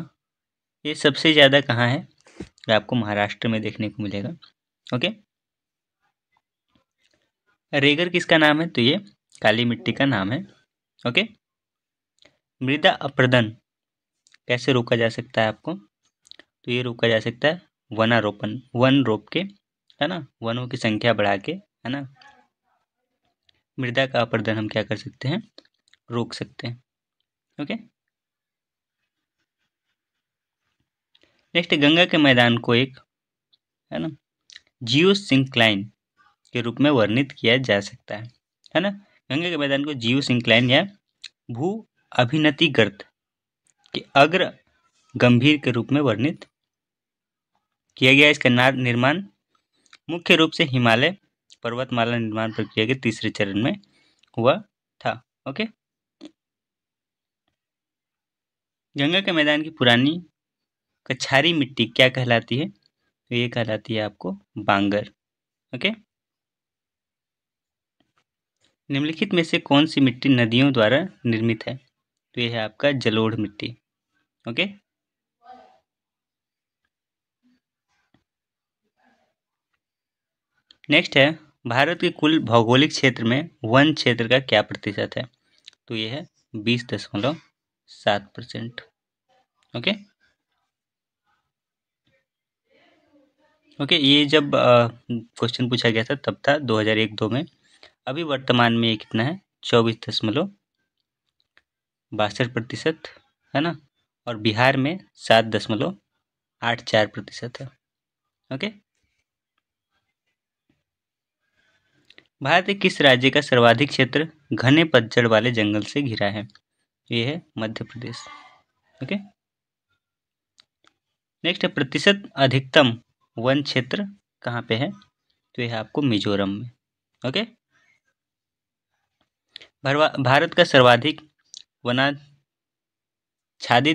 ये सबसे ज़्यादा कहाँ है? ये आपको महाराष्ट्र में देखने को मिलेगा। ओके, रेगर किसका नाम है? तो ये काली मिट्टी का नाम है। ओके, मृदा अपरदन कैसे रोका जा सकता है आपको? तो ये रोका जा सकता है वनारोपण, वन रोप के, है ना, वनों की संख्या बढ़ा के, है ना, मृदा का अपरदन हम क्या कर सकते हैं? रोक सकते हैं। ओके, नेक्स्ट, गंगा के मैदान को एक, है ना, जियोसिंक्लाइन के रूप में वर्णित किया जा सकता है ना। गंगा के मैदान को जियोसिंक्लाइन या भू अभिनति गर्त के अग्र गंभीर के रूप में वर्णित किया गया। इसका निर्माण मुख्य रूप से हिमालय पर्वतमाला निर्माण प्रक्रिया के तीसरे चरण में हुआ था। ओके, गंगा के मैदान की पुरानी कछारी मिट्टी क्या कहलाती है? तो ये कहलाती है आपको बांगर। ओके, निम्नलिखित में से कौन सी मिट्टी नदियों द्वारा निर्मित है? तो ये है आपका जलोढ़ मिट्टी। ओके, नेक्स्ट है, भारत के कुल भौगोलिक क्षेत्र में वन क्षेत्र का क्या प्रतिशत है? तो ये है 20.7%। ओके, ओके, ये जब क्वेश्चन पूछा गया था तब था 2001-2 में। अभी वर्तमान में ये कितना है? 24.62% है ना, और बिहार में 7.84% है। ओके, भारत के किस राज्य का सर्वाधिक क्षेत्र घने पतझड़ वाले जंगल से घिरा है? ये है मध्य प्रदेश। ओके, नेक्स्ट है, प्रतिशत अधिकतम वन क्षेत्र कहाँ पे है? तो यह है आपको मिजोरम में। ओके, भारत का सर्वाधिक वनाच्छादित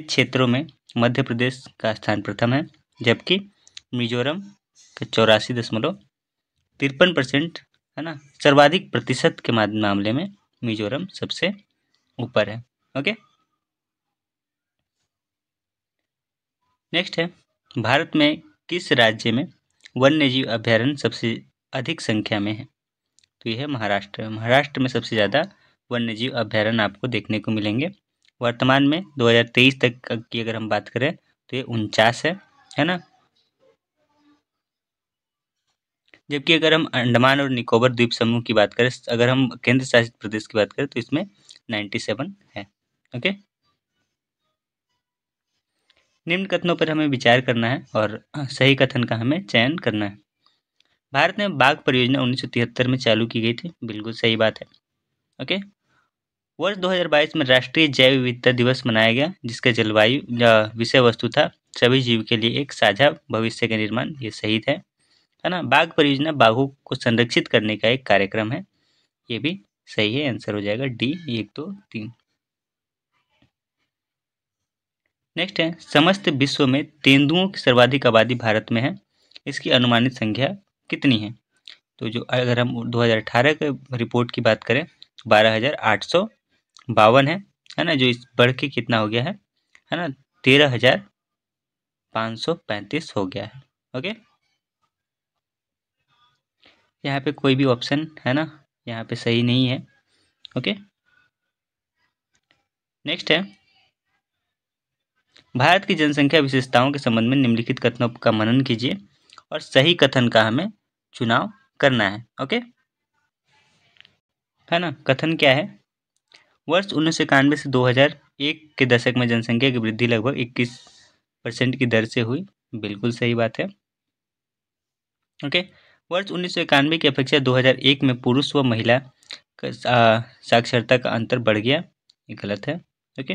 क्षेत्रों में मध्य प्रदेश का स्थान प्रथम है, जबकि मिजोरम का 84.53% है ना, सर्वाधिक प्रतिशत के मामले में मिजोरम सबसे ऊपर है। ओके, नेक्स्ट है, भारत में किस राज्य में वन्यजीव अभयारण्य सबसे अधिक संख्या में है? तो यह है महाराष्ट्र। महाराष्ट्र में सबसे ज़्यादा वन्यजीव अभयारण्य आपको देखने को मिलेंगे। वर्तमान में 2023 तक की अगर हम बात करें तो ये 49 है ना, जबकि अगर हम अंडमान और निकोबार द्वीप समूह की बात करें, अगर हम केंद्र शासित प्रदेश की बात करें तो इसमें 97 है। ओके, निम्न कथनों पर हमें विचार करना है और सही कथन का हमें चयन करना है। भारत में बाघ परियोजना 1973 में चालू की गई थी, बिल्कुल सही बात है। ओके, वर्ष 2022 में राष्ट्रीय जैव विविधता दिवस मनाया गया, जिसका जलवायु विषय वस्तु था सभी जीव के लिए एक साझा भविष्य का निर्माण। ये सही है ना। बाघ परियोजना बाघों को संरक्षित करने का एक कार्यक्रम है, ये भी सही है। आंसर हो जाएगा डी 1, 2, 3। नेक्स्ट है, समस्त विश्व में तेंदुओं की सर्वाधिक आबादी भारत में है, इसकी अनुमानित संख्या कितनी है? तो जो अगर हम 2018 के रिपोर्ट की बात करें 12,852 है ना, जो इस बढ़ के कितना हो गया है ना, 13,535 हो गया है। ओके, यहाँ पे कोई भी ऑप्शन है ना यहाँ पे सही नहीं है। ओके, नेक्स्ट है, भारत की जनसंख्या विशेषताओं के संबंध में निम्नलिखित कथनों का मनन कीजिए और सही कथन का हमें चुनाव करना है। ओके, है ना, कथन क्या है? वर्ष 1991 से 2001 के दशक में जनसंख्या की वृद्धि लगभग 21% की दर से हुई, बिल्कुल सही बात है। ओके, वर्ष 1991 की अपेक्षा 2001 में पुरुष व महिला साक्षरता का अंतर बढ़ गया, ये गलत है। ओके।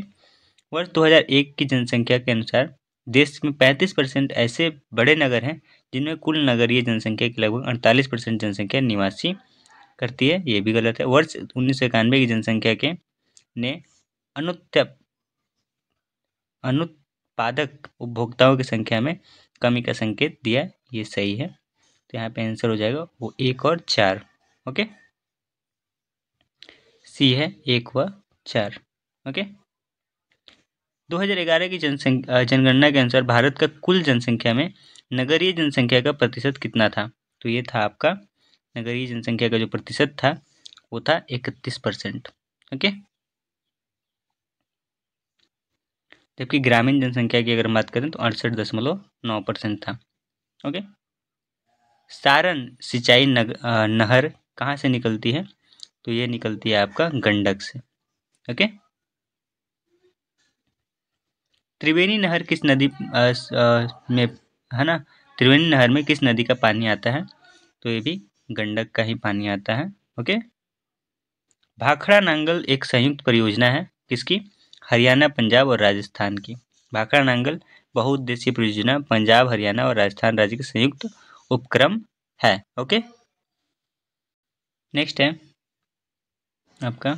वर्ष 2001 की जनसंख्या के अनुसार देश में 35% ऐसे बड़े नगर हैं जिनमें कुल नगरीय जनसंख्या की लगभग 48% जनसंख्या निवासी करती है, ये भी गलत है। वर्ष 1991 की जनसंख्या के ने अनुत्पादक उपभोक्ताओं की संख्या में कमी का संकेत दिया, ये सही है। तो यहाँ पे आंसर हो जाएगा वो 1 और 4। ओके, सी है 1 व 4। ओके। 2011 की जनगणना के अनुसार भारत का कुल जनसंख्या में नगरीय जनसंख्या का प्रतिशत कितना था? तो ये था आपका नगरीय जनसंख्या का जो प्रतिशत था वो था 31%। ओके। जबकि ग्रामीण जनसंख्या की अगर बात करें तो 68.9% था। ओके। सारण सिंचाई नहर कहाँ से निकलती है? तो ये निकलती है आपका गंडक से। ओके। त्रिवेणी नहर किस नदी में है ना? त्रिवेणी नहर में किस नदी का पानी आता है? तो ये भी गंडक का ही पानी आता है। ओके। भाखड़ा नांगल एक संयुक्त परियोजना है किसकी? हरियाणा, पंजाब और राजस्थान की। भाखड़ा नांगल बहुउद्देशीय परियोजना पंजाब, हरियाणा और राजस्थान राज्य के संयुक्त उपक्रम है। ओके। नेक्स्ट है आपका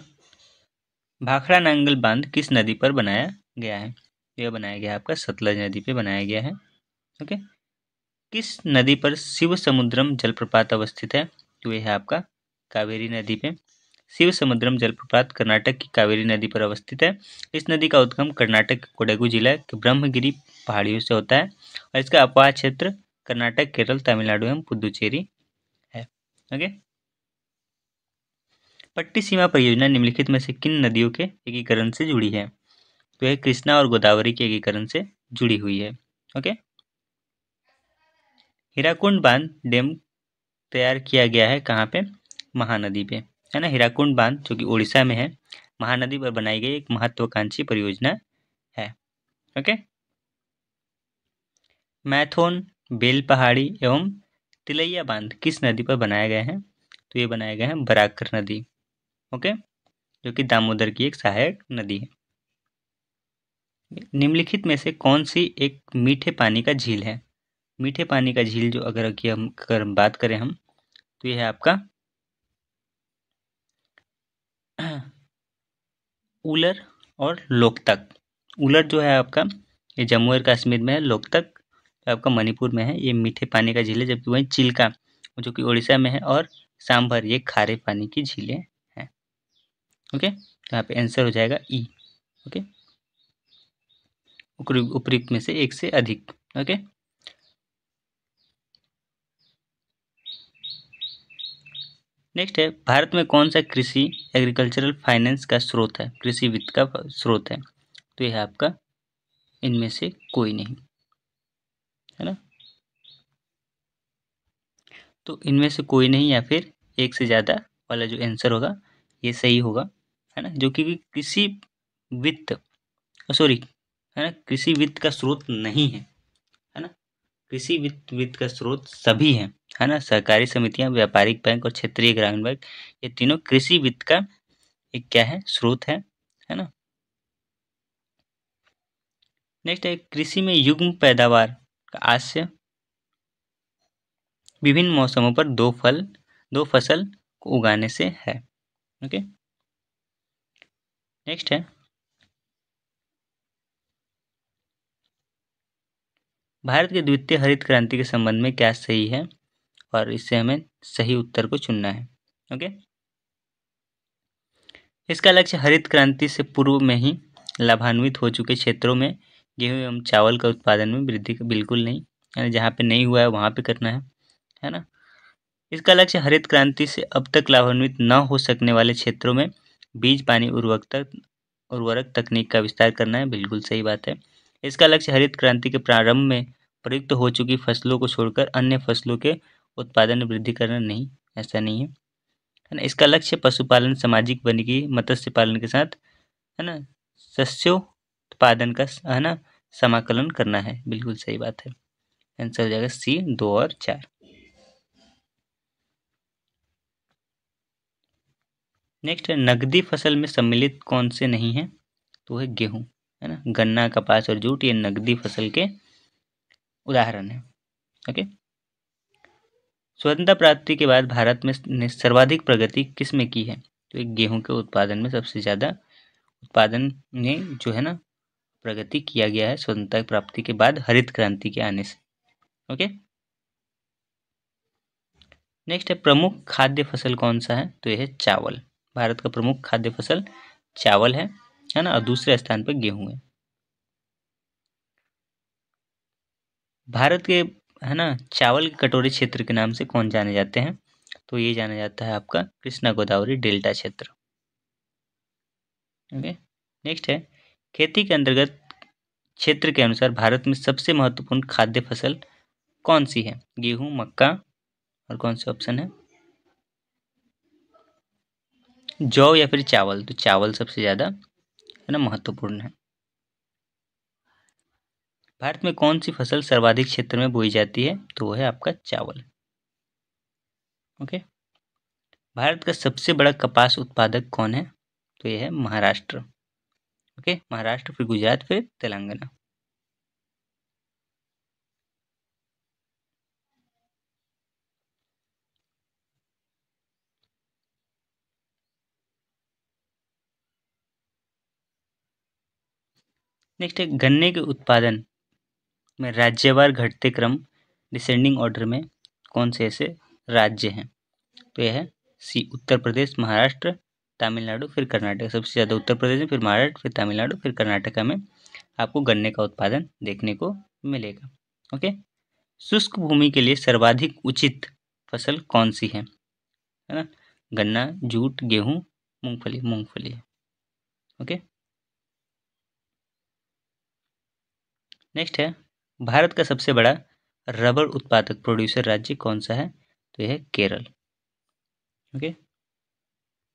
भाखड़ा नांगल बांध किस नदी पर बनाया गया है? यह बनाया गया आपका सतलज नदी पे बनाया गया है। ओके। किस नदी पर शिव समुद्रम जलप्रपात अवस्थित है? तो यह है आपका कावेरी नदी पे। शिव समुद्रम जलप्रपात कर्नाटक की कावेरी नदी पर अवस्थित है। इस नदी का उद्गम कर्नाटक के कोडगु जिला के ब्रह्मगिरी पहाड़ियों से होता है और इसका अपवाह क्षेत्र कर्नाटक, केरल, तमिलनाडु एवं पुदुचेरी है। ओके। पट्टी सीमा परियोजना निम्नलिखित में से किन नदियों के एकीकरण से जुड़ी है? तो यह कृष्णा और गोदावरी के एकीकरण से जुड़ी हुई है। ओके। हीराकुंड बांध डैम तैयार किया गया है कहाँ पे? महानदी पे, है ना। हीराकुंड बांध जो कि उड़ीसा में है, महानदी पर बनाई गई एक महत्वाकांक्षी परियोजना है। ओके। मैथोन, बेल पहाड़ी एवं तिलैया बांध किस नदी पर बनाया गया है? तो ये बनाया गया है बराकर नदी। ओके, जो कि दामोदर की एक सहायक नदी है। निम्नलिखित में से कौन सी एक मीठे पानी का झील है? मीठे पानी का झील जो अगर बात करें हम तो यह है आपका उलर और लोकतक। उलर जो है आपका ये जम्मू और कश्मीर में है, लोकतक आपका मणिपुर में है। ये मीठे पानी का झील है, जबकि वहीं चिल्का जो कि उड़ीसा में है और सांभर ये खारे पानी की झीलें हैं। ओके, तो यहाँ पे आंसर हो जाएगा ई। ओके, उपयुक्त में से एक से अधिक। ओके। नेक्स्ट है भारत में कौन सा कृषि एग्रीकल्चरल फाइनेंस का स्रोत है? कृषि वित्त का स्रोत है। तो यह है आपका इनमें से कोई नहीं, है ना। तो इनमें से कोई नहीं या फिर एक से ज़्यादा वाला जो आंसर होगा ये सही होगा, है ना। जो कि कृषि वित्त सॉरी, है ना, कृषि वित्त का स्रोत नहीं है ना। कृषि वित्त का स्रोत सभी है ना। सहकारी समितियां, व्यापारिक बैंक और क्षेत्रीय ग्रामीण बैंक, ये तीनों कृषि वित्त का एक क्या है? स्रोत है ना। नेक्स्ट है कृषि में युग्म पैदावार का आशय विभिन्न मौसमों पर दो फसल को उगाने से है। ओके। नेक्स्ट है भारत के द्वितीय हरित क्रांति के संबंध में क्या सही है? और इससे हमें सही उत्तर को चुनना है। ओके। इसका लक्ष्य हरित क्रांति से पूर्व में ही लाभान्वित हो चुके क्षेत्रों में गेहूं एवं चावल का उत्पादन में वृद्धि बिल्कुल नहीं, यानी जहाँ पे नहीं हुआ है वहाँ पे करना है ना। इसका लक्ष्य हरित क्रांति से अब तक लाभान्वित न हो सकने वाले क्षेत्रों में बीज, पानी, उर्वरक तकनीक का विस्तार करना है, बिल्कुल सही बात है। इसका लक्ष्य हरित क्रांति के प्रारंभ में प्रयुक्त हो चुकी फसलों को छोड़कर अन्य फसलों के उत्पादन में वृद्धि करना नहीं, ऐसा नहीं है ना। इसका लक्ष्य पशुपालन, सामाजिक वानिकी, मत्स्य पालन के साथ, है ना, शस्योत्पादन का, है ना, समाकलन करना है, बिल्कुल सही बात है। आंसर हो जाएगा सी 2 और 4। नेक्स्ट है नकदी फसल में सम्मिलित कौन से नहीं है, तो है गेहूं, है ना। गन्ना, कपास और जूट ये नकदी फसल के उदाहरण है। ओके। स्वतंत्रता प्राप्ति के बाद भारत में ने सर्वाधिक प्रगति किस में की है, तो एक गेहूं के उत्पादन में सबसे ज़्यादा उत्पादन में जो है ना प्रगति किया गया है स्वतंत्रता प्राप्ति के बाद हरित क्रांति के आने से। ओके। नेक्स्ट है प्रमुख खाद्य फसल कौन सा है, तो यह है चावल। भारत का प्रमुख खाद्य फसल चावल है ना, और दूसरे स्थान पर गेहूं है। भारत के है ना चावल के कटोरे क्षेत्र के नाम से कौन जाने जाते हैं, तो ये जाना जाता है आपका कृष्णा गोदावरी डेल्टा क्षेत्र। ओके। नेक्स्ट है खेती के अंतर्गत क्षेत्र के अनुसार भारत में सबसे महत्वपूर्ण खाद्य फसल कौन सी है, गेहूं, मक्का और कौन से ऑप्शन है, जौ या फिर चावल, तो चावल सबसे ज़्यादा है ना महत्वपूर्ण है। भारत में कौन सी फसल सर्वाधिक क्षेत्र में बोई जाती है, तो वो है आपका चावल। ओके। भारत का सबसे बड़ा कपास उत्पादक कौन है, तो यह है महाराष्ट्र। ओके, महाराष्ट्र, फिर गुजरात, फिर तेलंगाना। नेक्स्ट है गन्ने के उत्पादन में राज्यवार घटते क्रम डिसेंडिंग ऑर्डर में कौन से ऐसे राज्य हैं, तो यह है सी उत्तर प्रदेश, महाराष्ट्र, तमिलनाडु, फिर कर्नाटक। सबसे ज़्यादा उत्तर प्रदेश में, फिर महाराष्ट्र, फिर तमिलनाडु, फिर कर्नाटका में आपको गन्ने का उत्पादन देखने को मिलेगा। ओके। शुष्क भूमि के लिए सर्वाधिक उचित फसल कौन सी है ना, गन्ना, जूट, गेहूं, मूंगफली। मूंगफली है। ओके। नेक्स्ट है भारत का सबसे बड़ा रबर उत्पादक प्रोड्यूसर राज्य कौन सा है, तो यह है केरल। ओके।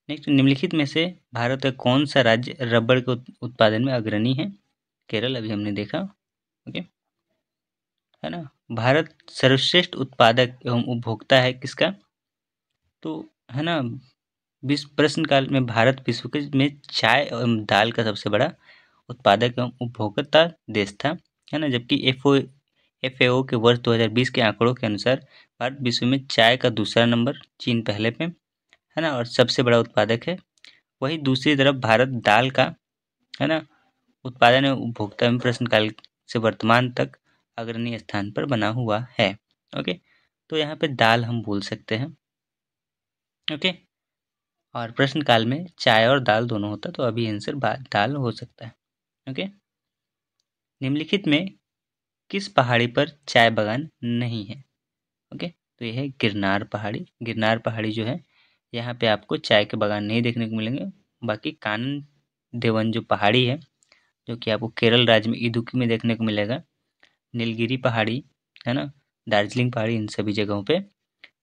नेक्स्ट निम्नलिखित में से भारत का कौन सा राज्य रबर के उत्पादन में अग्रणी है, केरल, अभी हमने देखा। ओके, है ना। भारत सर्वश्रेष्ठ उत्पादक एवं उपभोक्ता है किसका, तो है ना विश्व प्रश्न काल में भारत विश्व के में चाय एवं दाल का सबसे बड़ा उत्पादक एवं उपभोक्ता देश था, है ना। जबकि एफएओ के वर्ष 2020 के आंकड़ों के अनुसार भारत विश्व में चाय का दूसरा नंबर, चीन पहले पे, है ना, और सबसे बड़ा उत्पादक है। वहीं दूसरी तरफ भारत दाल का है ना उत्पादन एवं उपभोक्ता में प्रश्नकाल से वर्तमान तक अग्रणी स्थान पर बना हुआ है। ओके, तो यहाँ पे दाल हम बोल सकते हैं। ओके, और प्रश्न काल में चाय और दाल दोनों होता, तो अभी आंसर दाल हो सकता है। ओके। निम्नलिखित में किस पहाड़ी पर चाय बागान नहीं है, ओके, तो यह है गिरनार पहाड़ी। गिरनार पहाड़ी जो है यहाँ पे आपको चाय के बागान नहीं देखने को मिलेंगे। बाकी कानन देवन जो पहाड़ी है, जो कि आपको केरल राज्य में इदुक्की में देखने को मिलेगा, नीलगिरी पहाड़ी, है ना, दार्जिलिंग पहाड़ी, इन सभी जगहों पे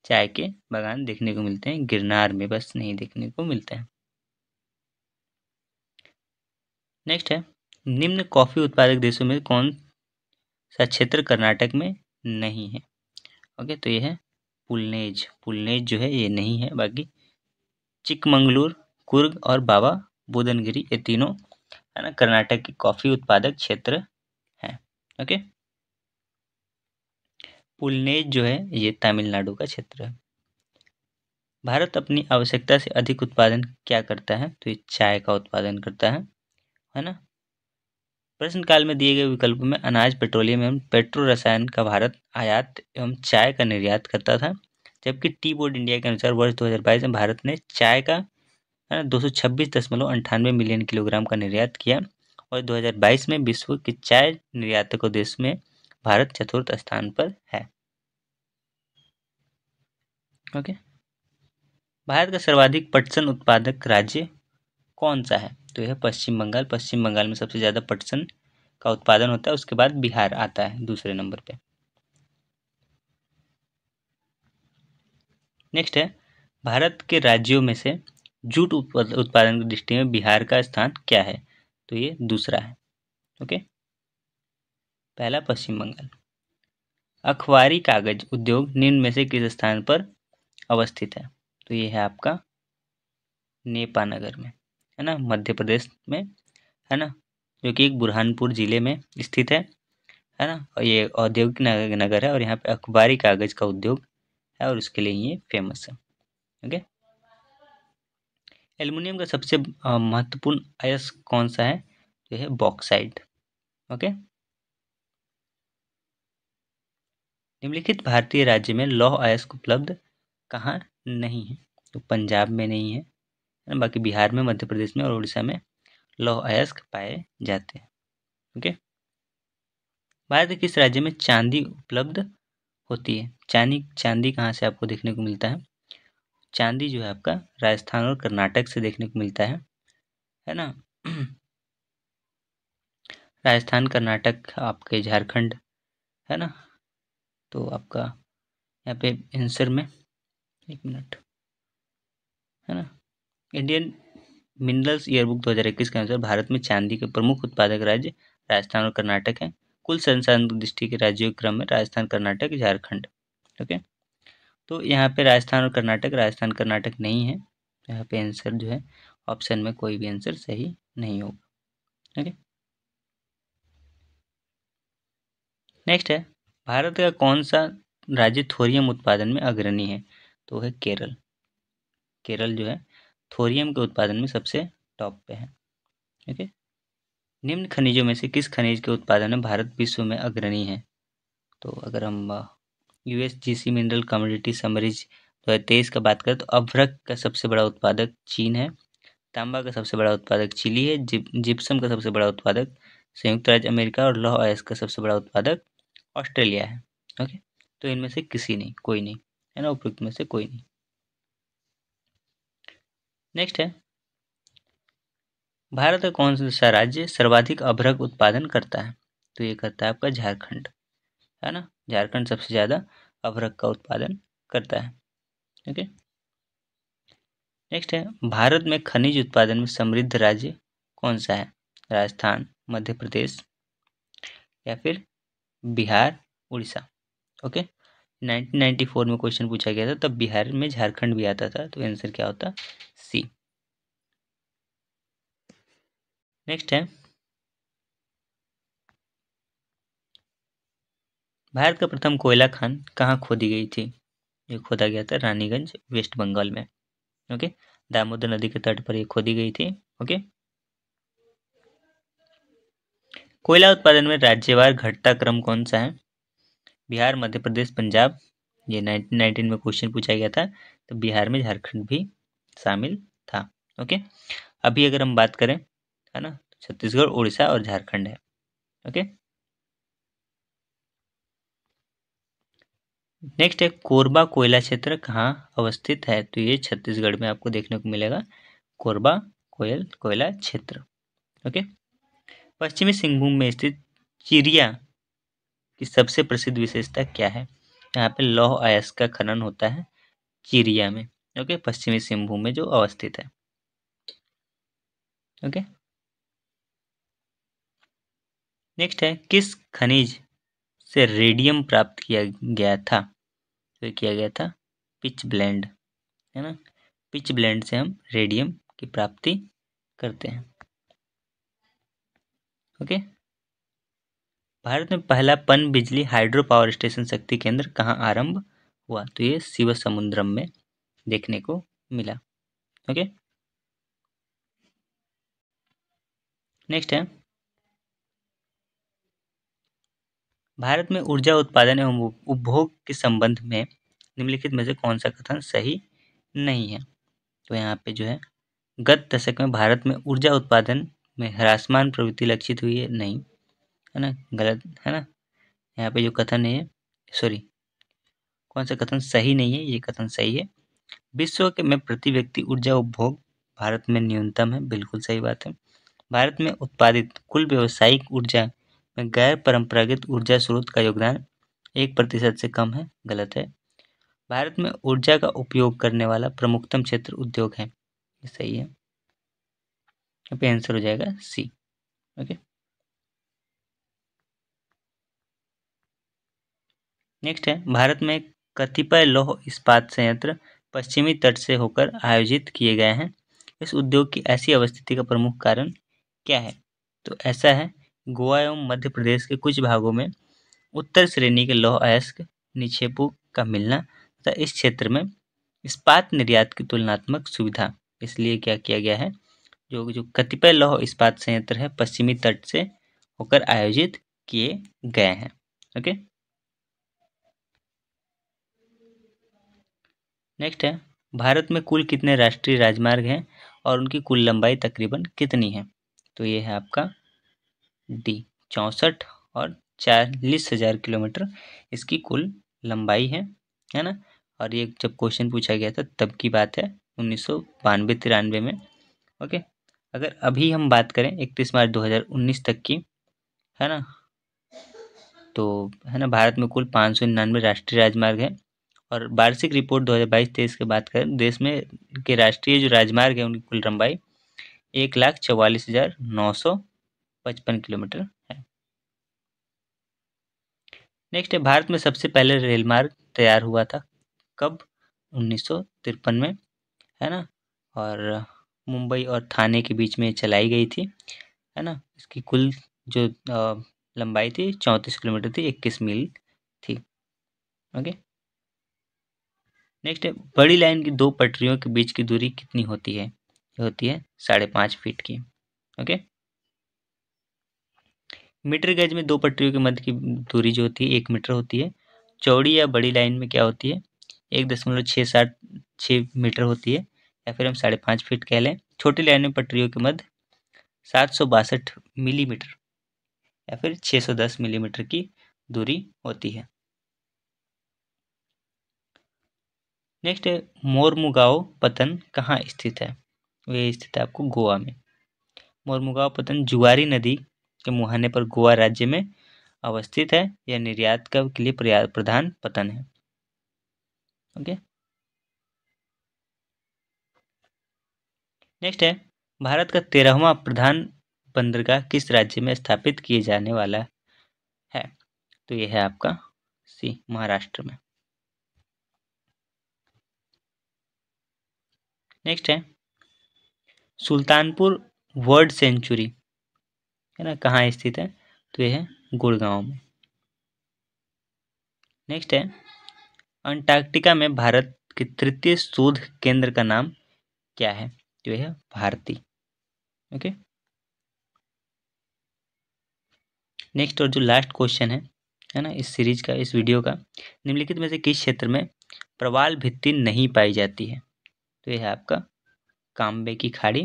चाय के बागान देखने को मिलते हैं। गिरनार में बस नहीं देखने को मिलते हैं। नेक्स्ट है निम्न कॉफी उत्पादक देशों में कौन सा क्षेत्र कर्नाटक में नहीं है, ओके, तो ये है पुलनेज। पुलनेज जो है ये नहीं है। बाकी चिकमंगलूर, कुर्ग और बाबा बुदनगिरी ये तीनों है ना कर्नाटक के कॉफी उत्पादक क्षेत्र हैं। ओके, पुलनेज जो है ये तमिलनाडु का क्षेत्र है। भारत अपनी आवश्यकता से अधिक उत्पादन क्या करता है, तो ये चाय का उत्पादन करता है ना। प्रश्न काल में दिए गए विकल्प में अनाज, पेट्रोलियम एवं पेट्रो रसायन का भारत आयात एवं चाय का निर्यात करता था, जबकि टी बोर्ड इंडिया के अनुसार वर्ष 2022 में भारत ने चाय का 226.98 मिलियन किलोग्राम का निर्यात किया और 2022 में विश्व के चाय निर्यातकों देश में भारत चतुर्थ स्थान पर है। ओके, भारत का सर्वाधिक पटसन उत्पादक राज्य कौन सा है, तो यह पश्चिम बंगाल। पश्चिम बंगाल में सबसे ज़्यादा पटसन का उत्पादन होता है, उसके बाद बिहार आता है दूसरे नंबर पे। नेक्स्ट है भारत के राज्यों में से जूट उत्पादन की दृष्टि में बिहार का स्थान क्या है, तो ये दूसरा है। ओके, पहला पश्चिम बंगाल। अखबारी कागज उद्योग निम्न में से किस स्थान पर अवस्थित है, तो ये है आपका नेपानगर में, है ना, मध्य प्रदेश में, है ना, जो कि एक बुरहानपुर जिले में स्थित है ना। और ये औद्योगिक नगर है और यहाँ पे अखबारी कागज का उद्योग है और उसके लिए ये फेमस है। ओके। एल्युमिनियम का सबसे महत्वपूर्ण अयस्क कौन सा है? तो है बॉक्साइट। ओके। निम्नलिखित भारतीय राज्य में लौह अयस्क उपलब्ध कहाँ नहीं है? तो पंजाब में नहीं है, बाकी बिहार में, मध्य प्रदेश में और उड़ीसा में लौह अयस्क पाए जाते हैं। ओके। भारत के किस राज्य में चांदी उपलब्ध होती है? चांदी कहाँ से आपको देखने को मिलता है? चांदी जो है आपका राजस्थान और कर्नाटक से देखने को मिलता है ना। राजस्थान, कर्नाटक, आपके झारखंड, है ना। तो आपका यहाँ पे आंसर में, एक मिनट, है ना, इंडियन मिनरल्स ईयरबुक 2021 के अनुसार भारत में चांदी के प्रमुख उत्पादक राज्य राजस्थान और कर्नाटक हैं। कुल संसाधन की दृष्टि के राज्यों के क्रम में राजस्थान, कर्नाटक, झारखंड। ओके। तो यहाँ पे राजस्थान कर्नाटक नहीं है। यहाँ पे आंसर जो है ऑप्शन में कोई भी आंसर सही नहीं होगा। ओके। नेक्स्ट है, भारत का कौन सा राज्य थोरियम उत्पादन में अग्रणी है? तो है केरल। केरल जो है थोरियम के उत्पादन में सबसे टॉप पे है। ओके। निम्न खनिजों में से किस खनिज के उत्पादन में भारत विश्व में अग्रणी है? तो अगर हम यूएसजीसी मिनरल कमोडिटी समरीज 2023 का बात करें तो अभ्रक का सबसे बड़ा उत्पादक चीन है, तांबा का सबसे बड़ा उत्पादक चिली है, जिप्सम का सबसे बड़ा उत्पादक संयुक्त राज्य अमेरिका और लौह अयस्क का सबसे बड़ा उत्पादक ऑस्ट्रेलिया है। ओके। तो इनमें से किसी नहीं, कोई नहीं, है ना, उपयुक्त में से कोई नहीं। नेक्स्ट है, भारत का कौन सा राज्य सर्वाधिक अभ्रक उत्पादन करता है? तो ये करता है आपका झारखंड, है ना। झारखंड सबसे ज़्यादा अभ्रक का उत्पादन करता है। ओके। नेक्स्ट है, भारत में खनिज उत्पादन में समृद्ध राज्य कौन सा है? राजस्थान, मध्य प्रदेश या फिर बिहार, उड़ीसा। ओके। 1994 में क्वेश्चन पूछा गया था, तब बिहार में झारखंड भी आता था, तो आंसर क्या होता? सी। नेक्स्ट है, भारत का प्रथम कोयला खान कहाँ खोदी गई थी? ये खोदा गया था रानीगंज, वेस्ट बंगाल में। ओके। दामोदर नदी के तट पर ये खोदी गई थी। ओके। कोयला उत्पादन में राज्यवार घटता क्रम कौन सा है? बिहार, मध्य प्रदेश, पंजाब। ये 1919 में क्वेश्चन पूछा गया था, तो बिहार में झारखंड भी शामिल था। ओके। अभी अगर हम बात करें, है ना, छत्तीसगढ़, उड़ीसा और झारखंड है। ओके। नेक्स्ट है, कोरबा कोयला क्षेत्र कहाँ अवस्थित है? तो ये छत्तीसगढ़ में आपको देखने को मिलेगा, कोरबा कोयला क्षेत्र। ओके। पश्चिमी सिंहभूम में स्थित चिरिया की सबसे प्रसिद्ध विशेषता क्या है? यहाँ पे लौह अयस्क का खनन होता है चिरिया में। ओके। पश्चिमी सिंहभूम में जो अवस्थित है। ओके। नेक्स्ट है, किस खनिज से रेडियम प्राप्त किया गया था? तो किया गया था पिच ब्लेंड, है ना। पिच ब्लेंड से हम रेडियम की प्राप्ति करते हैं। ओके। भारत में पहला पन बिजली हाइड्रो पावर स्टेशन शक्ति केंद्र कहाँ आरंभ हुआ? तो ये शिव समुद्रम में देखने को मिला। ओके। नेक्स्ट है, भारत में ऊर्जा उत्पादन एवं उपभोग के संबंध में निम्नलिखित में से कौन सा कथन सही नहीं है? तो यहाँ पे जो है, गत दशक में भारत में ऊर्जा उत्पादन में ह्रासमान प्रवृत्ति लक्षित हुई है, नहीं, है ना, गलत, है ना। यहाँ पे जो कथन है, सॉरी, कौन सा कथन सही नहीं है, ये कथन सही है। विश्व के में प्रति व्यक्ति ऊर्जा उपभोग भारत में न्यूनतम है, बिल्कुल सही बात है। भारत में उत्पादित कुल व्यावसायिक ऊर्जा में गैर परंपरागत ऊर्जा स्रोत का योगदान 1% से कम है, गलत है। भारत में ऊर्जा का उपयोग करने वाला प्रमुखतम क्षेत्र उद्योग है, ये सही है। यहाँ पे आंसर हो जाएगा सी। ओके। नेक्स्ट है, भारत में कतिपय लौह इस्पात संयंत्र पश्चिमी तट से होकर आयोजित किए गए हैं, इस उद्योग की ऐसी अवस्थिति का प्रमुख कारण क्या है? तो ऐसा है, गोवा एवं मध्य प्रदेश के कुछ भागों में उत्तर श्रेणी के लौह अयस्क निक्षेपों का मिलना तथा इस क्षेत्र में इस्पात निर्यात की तुलनात्मक सुविधा। इसलिए क्या किया गया है, जो जो कतिपय लौह इस्पात संयंत्र है पश्चिमी तट से होकर आयोजित किए गए हैं। ओके, नेक्स्ट है, भारत में कुल कितने राष्ट्रीय राजमार्ग हैं और उनकी कुल लंबाई तकरीबन कितनी है? तो ये है आपका डी 64 और 40,000 किलोमीटर इसकी कुल लंबाई है ना। और ये जब क्वेश्चन पूछा गया था तब की बात है, 1992-93 में। ओके, अगर अभी हम बात करें 31 मार्च 2019 तक की, है ना, तो है ना, भारत में कुल 599 राष्ट्रीय राजमार्ग है। और वार्षिक रिपोर्ट 2022-23 की बात करें, देश में के राष्ट्रीय जो राजमार्ग है उनकी कुल लंबाई 1,44,955 किलोमीटर है। नेक्स्ट है, भारत में सबसे पहले रेल मार्ग तैयार हुआ था कब? 1953 में, है ना। और मुंबई और थाने के बीच में चलाई गई थी, है ना। इसकी कुल जो लंबाई थी 34 किलोमीटर थी, 21 मील थी। ओके, नेक्स्ट है, बड़ी लाइन की दो पटरियों के बीच की दूरी कितनी होती है? ये होती है 5.5 फीट की। ओके, मीटर गेज में दो पटरियों के मध्य की दूरी जो होती है 1 मीटर होती है। चौड़ी या बड़ी लाइन में क्या होती है? 1.676 मीटर होती है, या फिर हम 5.5 फीट कह लें। छोटी लाइन में पटरियों के मध्य 762 मिलीमीटर या फिर 610 मिलीमीटर की दूरी होती है। नेक्स्ट है, मोरमुगाओ पतन कहाँ स्थित है? ये स्थित है आपको गोवा में। मोरमुगाओ पतन जुआरी नदी के मुहाने पर गोवा राज्य में अवस्थित है। यह निर्यात का के लिए प्रधान पतन है। ओके, नेक्स्ट है, भारत का 13वां प्रधान बंदरगाह किस राज्य में स्थापित किए जाने वाला है? तो यह है आपका सी, महाराष्ट्र में। नेक्स्ट है, सुल्तानपुर बर्ड सेंचुरी, है ना, कहाँ स्थित है? तो यह है गुड़गांव में। नेक्स्ट है, अंटार्कटिका में भारत के तृतीय शोध केंद्र का नाम क्या है? तो यह है भारती। ओके, नेक्स्ट और जो लास्ट क्वेश्चन है ना, इस सीरीज का, इस वीडियो का, निम्नलिखित में से किस क्षेत्र में प्रवाल भित्ति नहीं पाई जाती है? तो यह है आपका काम्बे की खाड़ी,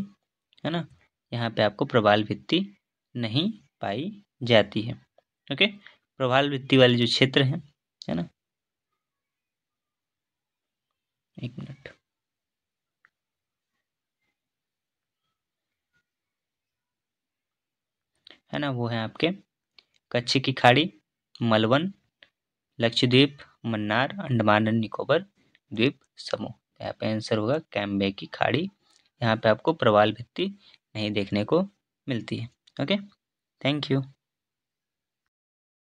है ना। यहाँ पे आपको प्रवाल भित्ति नहीं पाई जाती है। ओके, प्रवाल भित्ति वाले जो क्षेत्र हैं, है ना, एक मिनट, है ना, वो है आपके कच्छ की खाड़ी, मलवन, लक्षद्वीप, मन्नार, अंडमान एंड निकोबार द्वीप समूह। यहाँ पे आंसर होगा कैम्बे की खाड़ी। यहाँ पे आपको प्रवाल भित्ति नहीं देखने को मिलती है। Okay, thank you.